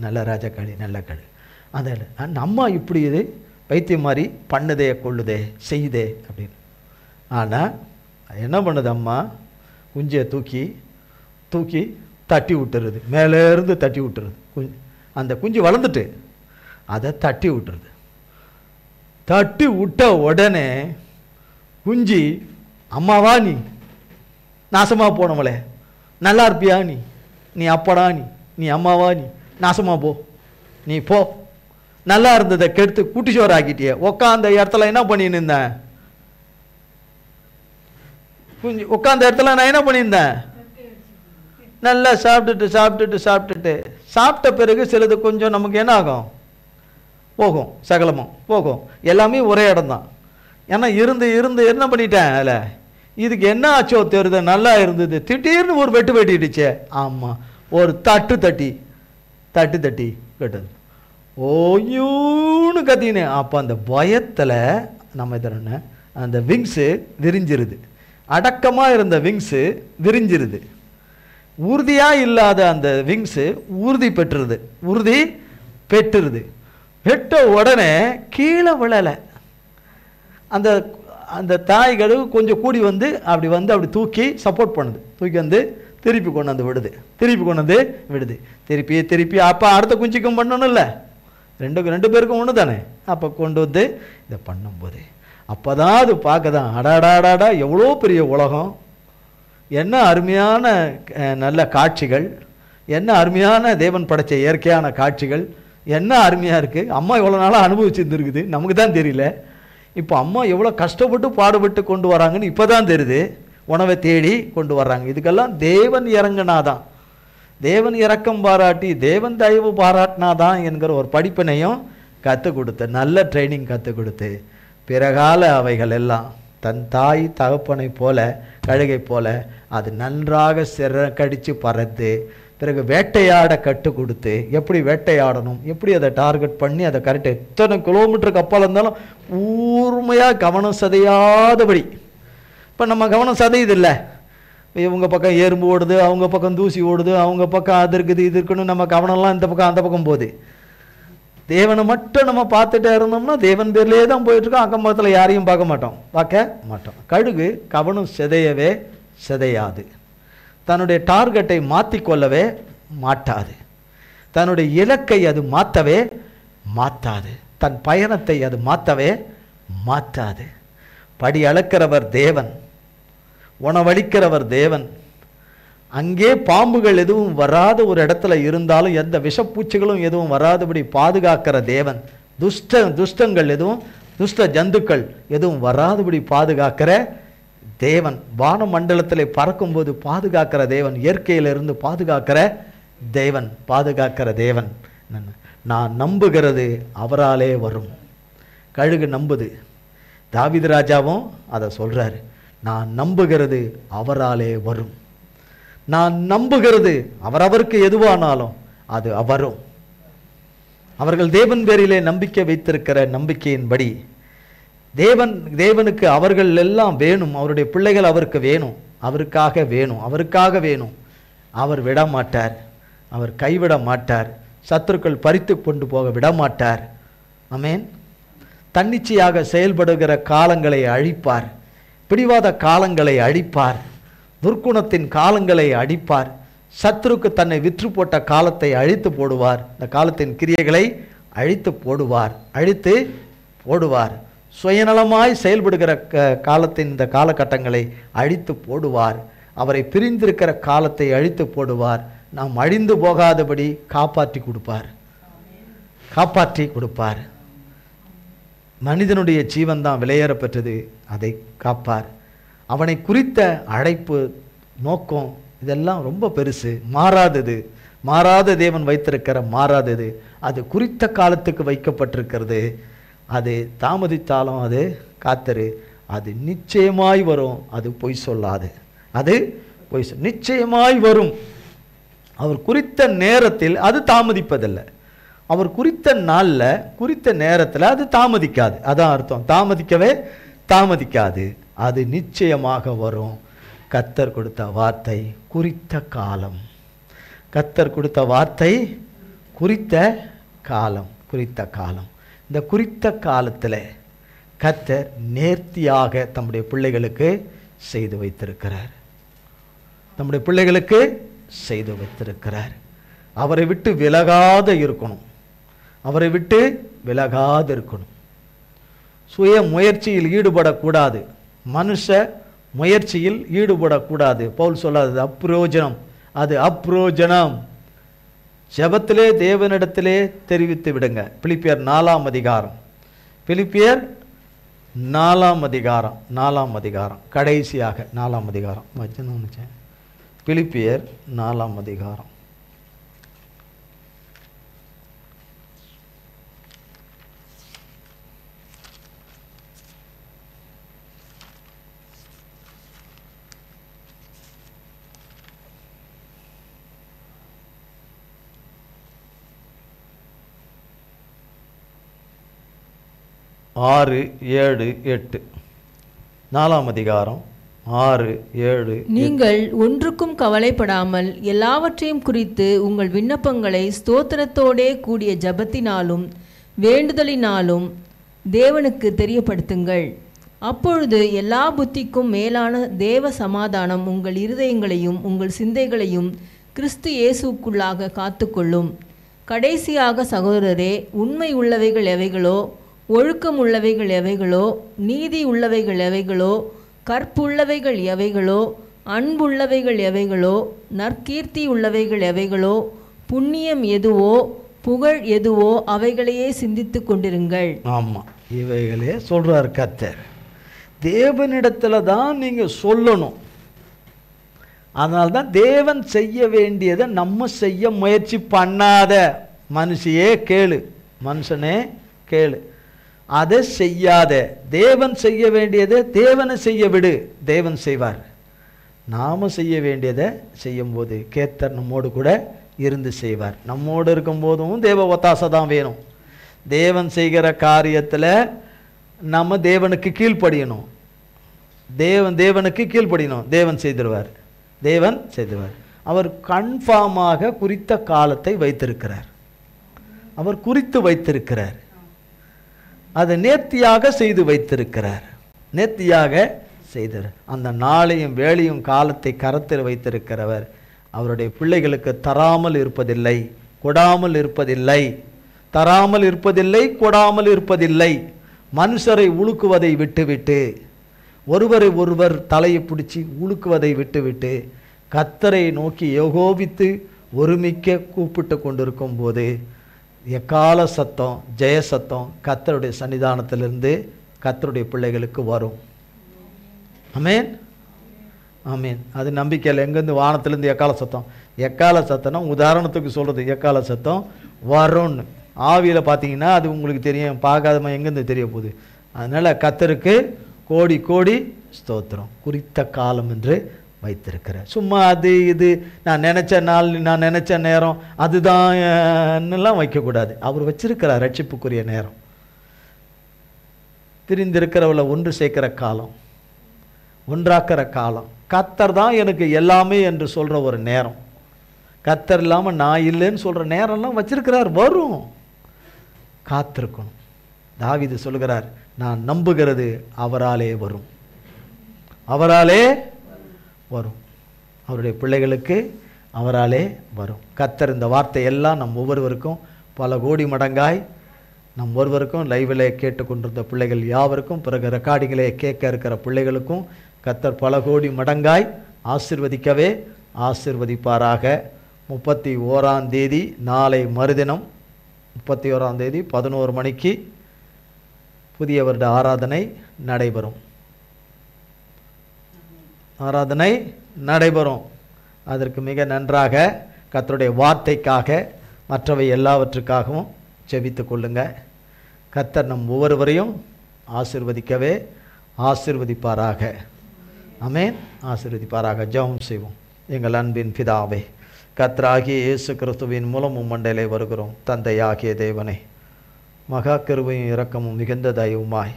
நல்ல ராஜக்காளி, நல்ல கழுகு. அந்த அம்மா இப்படி இது பைத்தியம் மாதிரி பண்ணுதே, கொள்ளுதே, செய்யுதே அப்படின்னு. ஆனால் என்ன பண்ணுது? அம்மா குஞ்சியை தூக்கி தட்டி விட்டுறது, மேலேருந்து தட்டி விட்டுறது. அந்த குஞ்சு வளர்ந்துட்டு அதை தட்டி விட்டுறது. தட்டி விட்ட உடனே குஞ்சி, அம்மாவா நீ நாசமாக போனவளே, நல்லா இருப்பியா நீ அப்படா நீ அம்மாவா நீ நாசமா போ, நீ போ, நல்லா இருந்ததை கெடுத்து குட்டிச்சோறு ஆக்கிட்டிய, உட்காந்த இடத்துல என்ன பண்ணின்னு இருந்தேன், உட்காந்த இடத்துல நான் என்ன பண்ணியிருந்தேன், நல்லா சாப்பிட்ட பிறகு சிலது கொஞ்சம் நமக்கு என்ன ஆகும், போகும், சகலமும் போகும், எல்லாமே ஒரே இடம் தான். ஏன்னா இருந்து என்ன பண்ணிட்டேன், அதில் இதுக்கு என்ன ஆச்சோ தெரியுது, நல்லா இருந்தது, திடீர்னு ஒரு வெட்டு வெட்டிடுச்சே. ஆமாம், ஒரு தட்டு தட்டி கட்டுது, ஓயூன்னு கத்தினேன். அப்போ அந்த பயத்தில் நம்ம இதன அந்த விங்ஸு விரிஞ்சிருது, அடக்கமாக இருந்த விங்ஸு விரிஞ்சிருது, உறுதியாக இல்லாத அந்த விங்ஸு உறுதி பெற்றுருது. வெட்ட உடனே கீழே விழலை. அந்த அந்த தாய்கள் கொஞ்சம் கூடி வந்து அப்படி தூக்கி சப்போர்ட் பண்ணுது, தூக்கி வந்து திருப்பி கொண்டு வந்து விடுது, திருப்பி அப்போ அடுத்த குஞ்சிக்கும் பண்ணணும்ல, ரெண்டு பேருக்கும் ஒன்று தானே. அப்போ கொண்டு வந்து இதை பண்ணும்போது அப்போ தான் அது பார்க்க தான் அடாடாடாடா எவ்வளோ பெரிய உலகம், என்ன அருமையான நல்ல காட்சிகள், என்ன அருமையான தேவன் படைச்ச இயற்கையான காட்சிகள், என்ன அருமையாக இருக்குது. அம்மா எவ்வளோ நாளாக அனுபவிச்சுருந்துருக்குது, நமக்கு தான் தெரியல. இப்போ அம்மா எவ்வளோ கஷ்டப்பட்டு பாடுபட்டு கொண்டு வராங்கன்னு இப்போ தான் தெரியுது. உணவை தேடி கொண்டு வர்றாங்க. இதுக்கெல்லாம் தேவன் இறங்கினாதான், தேவன் இரக்கம் பாராட்டி தேவன் தயவு பாராட்டினாதான் என்கிற ஒரு படிப்பினையும் கற்றுக் கொடுத்து, நல்ல ட்ரைனிங் கற்றுக் கொடுத்து, பிறகால அவைகள் எல்லாம் தன் தாய் தகப்பனை போல கழுகை போல அது நன்றாக கடித்து பறந்து பிறகு வேட்டையாட கற்றுக் கொடுத்து, எப்படி வேட்டையாடணும், எப்படி அதை டார்கெட் பண்ணி அதை கரெக்டாக எத்தனை கிலோமீட்டருக்கு அப்பால் இருந்தாலும் ஊர்மையாக கவனம் சதையாதபடி. இப்போ நம்ம கவனம் சதையுதில்லை, இவங்க பக்கம் எறும்பு ஓடுது, அவங்க பக்கம் தூசி ஓடுது, அவங்க பக்கம் அது இருக்குது இது இருக்குன்னு நம்ம கவனம்லாம் இந்த பக்கம் அந்த பக்கம் போகுது. தேவனை மட்டும் நம்ம பார்த்துட்டே இருந்தோம்னா தேவன் பேர்லேயே தான் போயிட்டுருக்கோம், அக்கம் பக்கத்தில் யாரையும் பார்க்க மாட்டோம். கழுகு கவனம் சிதையாது, தன்னுடைய டார்கெட்டை மாற்றிக்கொள்ளவே மாட்டாது, தன்னுடைய இலக்கை அது மாற்றவே மாற்றாது, தன் பயணத்தை அது மாற்றவே மாற்றாது. படி அளக்கிறவர் தேவன், உணவளிக்கிறவர் தேவன். அங்கே பாம்புகள் எதுவும் வராத ஒரு இடத்துல இருந்தாலும் எந்த விஷப்பூச்சிகளும் எதுவும் வராதபடி பாதுகாக்கிற தேவன், துஷ்டங்கள் எதுவும் துஷ்ட ஜந்துக்கள் எதுவும் வராதபடி பாதுகாக்கிற தேவன், வான மண்டலத்தில் பறக்கும்போது பாதுகாக்கிற தேவன், இயற்கையிலிருந்து பாதுகாக்கிற தேவன். நான் நம்புகிறது அவராலே வரும். கழுகு நம்புது, தாவீது ராஜாவும் அதை சொல்றாரு, நான் நம்புகிறது அவராலே வரும், நான் நம்புகிறது அவருக்கு எதுவானாலும் அது அவரும். அவர்கள் தேவன் பேரிலே நம்பிக்கை வைத்திருக்கிற நம்பிக்கையின்படி தேவனுக்கு அவர்கள் எல்லாம் வேணும், அவருடைய பிள்ளைகள் அவருக்கு வேணும், அவருக்காக வேணும். அவர் விட மாட்டார், அவர் கைவிட மாட்டார், சத்துருக்கள் பறித்து கொண்டு போக விட மாட்டார். ஆமென். தன்னிச்சையாக செயல்படுகிற காலங்களை அழிப்பார், பிடிவாத காலங்களை அழிப்பார், துர்க்குணத்தின் காலங்களை அழிப்பார், சத்துருக்கு தன்னை விற்று போட்ட காலத்தை அழித்து போடுவார், இந்த காலத்தின் கிரியைகளை அழித்து போடுவார், சுயநலமாய் செயல்படுகிற காலத்தின் இந்த காலகட்டங்களை அழித்து போடுவார், அவரை பிரிந்திருக்கிற காலத்தை அழித்து போடுவார், நாம் அழிந்து போகாதபடி காப்பாற்றி கொடுப்பார். மனிதனுடைய ஜீவன் தான் விலையேற பெற்றது, அதை காப்பார். அவனை குறித்த அழைப்பு நோக்கம் இதெல்லாம் ரொம்ப பெருசு, மாறாத தேவன் வைத்திருக்கிற மாறாதது, அது குறித்த காலத்துக்கு வைக்கப்பட்டிருக்கிறது. அது தாமதித்தாலும் அது காத்திரு, அது நிச்சயமாய் வரும், அது பொய் சொல்லாது, நிச்சயமாய் வரும். அவர் குறித்த நேரத்தில் அது தாமதிப்பதில்லை, அவர் குறித்த நாளில் குறித்த நேரத்தில் அது தாமதிக்காது. அதான் அர்த்தம், தாமதிக்காது, அது நிச்சயமாக வரும். கர்த்தர் கொடுத்த வார்த்தை குறித்த காலம், கர்த்தர் கொடுத்த வார்த்தை குறித்த காலம். இந்த குறித்த காலத்தில் கர்த்தர் நேர்த்தியாக தம்முடைய பிள்ளைகளுக்கு செய்து வைத்திருக்கிறார். அவரை விட்டு விலகாத இருக்கணும், சுய முயற்சியில் ஈடுபடக்கூடாது, மனுஷ முயற்சியில் ஈடுபடக்கூடாது. பவுல் சொல்லாதது அப்ரோஜனம், அது அப்ரோஜனம். ஜெபத்திலே தேவனிடத்திலே தெரிவித்து விடுங்க. பிலிப்பியர் 4ஆம் அதிகாரம், பிலிப்பியர் 4ஆம் அதிகாரம், 4ஆம் அதிகாரம் கடைசியாக 4ஆம் அதிகாரம் வச்சுன்னு நினச்சேன். பிலிப்பியர் 4ஆம் அதிகாரம். ஆறு, 7, 8. 4ஆம் அதிகாரம் 6, 7. நீங்கள் ஒன்றுக்கும் கவலைப்படாமல் எல்லாவற்றையும் குறித்து உங்கள் விண்ணப்பங்களை ஸ்தோத்திரத்தோடே கூடிய ஜெபத்தினாலும் வேண்டுதலினாலும் தேவனுக்கு தெரியப்படுத்துங்கள். அப்பொழுது எல்லா புத்திக்கும் மேலான தேவ சமாதானம் உங்கள் இருதயங்களையும் உங்கள் சிந்தைகளையும் கிறிஸ்து இயேசுக்குள்ளாக காத்துக்கொள்ளும். கடைசியாக சகோதரரே, உண்மை உள்ளவைகள் எவைகளோ, ஒழுக்கம் உள்ளவைகள் எவைகளோ, நீதி உள்ளவைகள் எவைகளோ, கற்புள்ளவைகள் எவைகளோ, அன்புள்ளவைகள் எவைகளோ, நற்கீர்த்தி உள்ளவைகள் எவைகளோ, புண்ணியம் எதுவோ, புகழ் எதுவோ அவைகளையே சிந்தித்து கொண்டிருங்கள். ஆமாம், இவைகளே சொல்றார் கர்த்தர். தேவனிடத்துல தான் நீங்க சொல்லணும். அதனால்தான் தேவன் செய்ய வேண்டியதை நம்ம செய்ய முயற்சி பண்ணாத. மனுஷியே கேளு, மனுஷனே கேளு, அதை செய்யாத. தேவன் செய்ய வேண்டியதை தேவனை செய்ய விடு, தேவன் செய்வார். நாம் செய்ய வேண்டியதை செய்யும்போது கர்த்தர் நம்மோடு கூட இருந்து செய்வார். நம்மோடு இருக்கும்போதும் தேவ ஒத்தாசை தான் வேணும். தேவன் செய்கிற காரியத்தில் நம்ம தேவனுக்கு கீழ்ப்படியணும். தேவனுக்கு கீழ்ப்படியணும். தேவன் செய்திருவார், தேவன் செய்திருவார். அவர் கன்ஃபார்மாக குறித்த காலத்தை வைத்திருக்கிறார். அவர் குறித்து வைத்திருக்கிறார். அதை நேர்த்தியாக செய்து வைத்திருக்கிறார். நேர்த்தியாக செய்தார். அந்த நாளையும் வேளையும் காலத்தை கரத்தில் வைத்திருக்கிறவர் அவருடைய பிள்ளைகளுக்கு தராமல் இருப்பதில்லை, கொடாமல் இருப்பதில்லை. தராமல் இருப்பதில்லை, கொடாமல் இருப்பதில்லை. மனுஷரை உழுக்குவதை விட்டுவிட்டு, ஒருவரை ஒருவர் தலையை பிடிச்சி உழுக்குவதை விட்டுவிட்டு கர்த்தரை நோக்கி ஏகோபித்து ஒருமிக்க கூப்பிட்டு கொண்டிருக்கும் போது எக்கால சத்தம், ஜெய சத்தம் கர்த்தருடைய சன்னிதானத்திலிருந்து கர்த்தருடைய பிள்ளைகளுக்கு வரும். ஆமென், ஆமென். அது நம்பிக்கையில் எங்கேருந்து வானத்திலேருந்து எக்கால சத்தம். எக்கால சத்தம்னா உதாரணத்துக்கு சொல்கிறது, எக்கால சத்தம் வரும்னு. ஆவியில் பார்த்தீங்கன்னா அது உங்களுக்கு தெரியும், பார்க்காதமா எங்கேருந்து தெரிய போகுது. அதனால் கர்த்தருக்கு கோடி கோடி ஸ்தோத்திரம். குறித்த காலம் என்று வைத்திருக்கிறேன். சும்மா அது இது நான் நினச்ச நாள், நான் நினச்ச நேரம் அதுதான் வைக்கக்கூடாது. அவர் வச்சிருக்கிறார் ரட்சிப்புக்குரிய நேரம். பிரிந்திருக்கிறவளை ஒன்று சேர்க்கிற காலம், ஒன்றாக்கிற காலம். கர்த்தர் தான் எனக்கு எல்லாமே என்று சொல்கிற ஒரு நேரம். கர்த்தர் இல்லாமல் நான் இல்லைன்னு சொல்கிற நேரம்லாம் வச்சிருக்கிறார். வரும், காத்திருக்கணும். தாவீது சொல்கிறார், நான் நம்புகிறது அவராலே வரும், அவராலே வரும். அவருடைய பிள்ளைகளுக்கு அவராலே வரும். கர்த்தர் இந்த வார்த்தை எல்லாம் நம் ஒவ்வொருவருக்கும் பல கோடி மடங்காய் நம் ஒருவருக்கும் லைவில் கேட்டுக்கொண்டிருந்த பிள்ளைகள் யாவருக்கும், பிறகு ரெக்கார்டிங்களே கேட்க இருக்கிற பிள்ளைகளுக்கும் கர்த்தர் பல கோடி மடங்காய் ஆசீர்வதிக்கவே ஆசீர்வதிப்பாராக. 31ஆம் தேதி நாளை மறுதினம் 31ஆம் தேதி 11 மணிக்கு புதிய வருட ஆராதனை நடைபெறும். ஆராதனை நடைபெறும். அதற்கு மிக நன்றாக கர்த்தருடைய வார்த்தைக்காக மற்றவை எல்லாவற்றுக்காகவும் ஜெபித்து கொள்ளுங்க. கர்த்தர் நம் ஒவ்வொருவரையும் ஆசீர்வதிக்கவே ஆசீர்வதிப்பாராக. ஆமென், ஆசீர்வதிப்பாராக. ஜெபம் செய்வோம். எங்கள் அன்பின் பிதாவே, கர்த்தராகிய இயேசு கிறிஸ்துவின் மூலம் உம்மண்டையிலே வருகிறோம். தந்தையாகிய தேவனே, மகா கிருபையும் இரக்கமும் மிகுந்த தயவுமாய்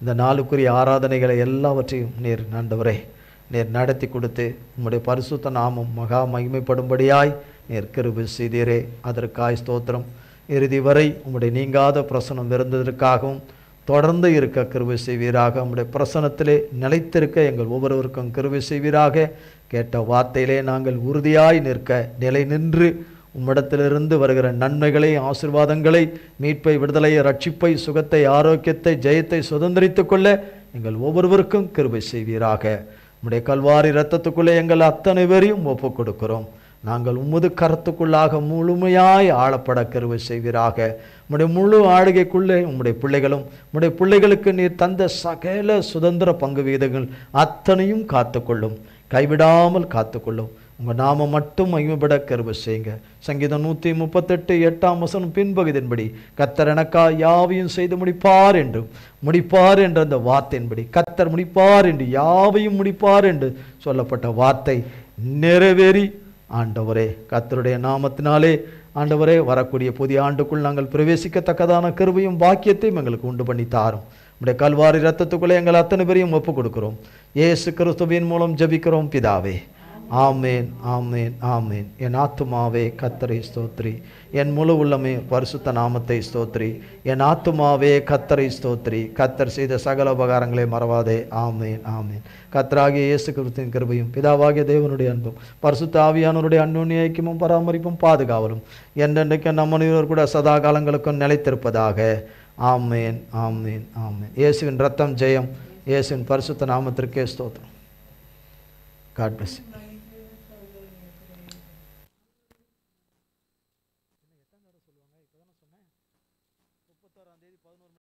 இந்த நாளுக்குரிய ஆராதனைகளை எல்லாவற்றையும் நீர் ஆண்டவரே நீர் நடத்தி கொடுத்து உம்முடைய பரிசுத்த நாமம் மகா மகிமைப்படும்படியாய் நீர் கிருபை செய்தீரே. அதற்காய் ஸ்தோத்திரம். இறுதி வரை உம்முடைய நீங்காத பிரசனம் இருந்ததற்காகவும் தொடர்ந்து இருக்க கிருபை செய்வீராக. உம்முடைய பிரசனத்திலே நிலைத்திருக்க எங்கள் ஒவ்வொருவருக்கும் கிருபை செய்வீராக. கேட்ட வார்த்தையிலே நாங்கள் உறுதியாய் நிற்க, நிலை நின்று உம்மிடத்திலிருந்து வருகிற நன்மைகளை, ஆசீர்வாதங்களை, மீட்பை, விடுதலையை, ரட்சிப்பை, சுகத்தை, ஆரோக்கியத்தை, ஜெயத்தை சுதந்திரித்து கொள்ள எங்கள் ஒவ்வொருவருக்கும் கிருபை செய்வீராக. உம்முடைய கல்வாரி இரத்தத்துக்குள்ளே எங்கள் அத்தனை பேரையும் ஒப்புக் கொடுக்கிறோம். நாங்கள் உமது கருத்துக்குள்ளாக முழுமையாய் ஆளப்பட கிருபை செய்வீராக. உம்முடைய முழு ஆளுகைக்குள்ளே உம்முடைய பிள்ளைகளும் உம்முடைய பிள்ளைகளுக்கு நீர் தந்த சகல சுதந்திர பங்கு விகிதங்கள் அத்தனையும் காத்துக்கொள்ளும், கைவிடாமல் காத்துக்கொள்ளும். உங்கள் நாம மட்டும் மகிமைப்பட கிருபை செய்யுங்க. சங்கீதம் 138:8 பின்பகுதியின்படி கர்த்தர் எனக்கா யாவையும் செய்து முடிப்பார் என்றும், முடிப்பார் என்ற அந்த வார்த்தையின்படி கர்த்தர் முடிப்பார் என்று, யாவையும் முடிப்பார் என்று சொல்லப்பட்ட வார்த்தை நிறைவேறி ஆண்டவரே கர்த்தருடைய நாமத்தினாலே ஆண்டவரே வரக்கூடிய புதிய ஆண்டுக்குள் நாங்கள் பிரவேசிக்கத்தக்கதான கிருபையும் பாக்கியத்தையும் எங்களுக்கு உண்டு பண்ணி தாரும். நம்முடைய கல்வாரி ரத்தத்துக்குள்ளே எங்கள் அத்தனை பேரையும் ஒப்புக் கொடுக்கிறோம். இயேசு கிறிஸ்துவின் மூலம் ஜெபிக்கிறோம் பிதாவே. ஆமேன், ஆமேன், ஆமேன். என் ஆத்துமாவே கர்த்தரை ஸ்தோத்ரி, என் முழு உள்ளமே பரிசுத்த நாமத்தை ஸ்தோத்ரி. என் ஆத்துமாவே கர்த்தரை ஸ்தோத்ரி, கர்த்தர் செய்த சகல உபகாரங்களை மறவாதே. ஆமேன், ஆமேன். கர்த்தராகிய இயேசு கிறிஸ்துவின் கிருபையும் பிதாவாகிய தேவனுடைய அன்பும் பரிசுத்த ஆவியானவருடைய அன்யோன்ய ஐக்கியமும் பராமரிப்பும் பாதுகாவலும் என்றென்றைக்கும் நம்ம அனைவரோடு கூட சதா காலங்களுக்கும் நிலைத்திருப்பதாக. ஆமேன், ஆமேன், ஆமேன். இயேசுவின் ரத்தம் ஜெயம். இயேசுவின் பரிசுத்த நாமத்திற்கே ஸ்தோத்திரம். God bless you.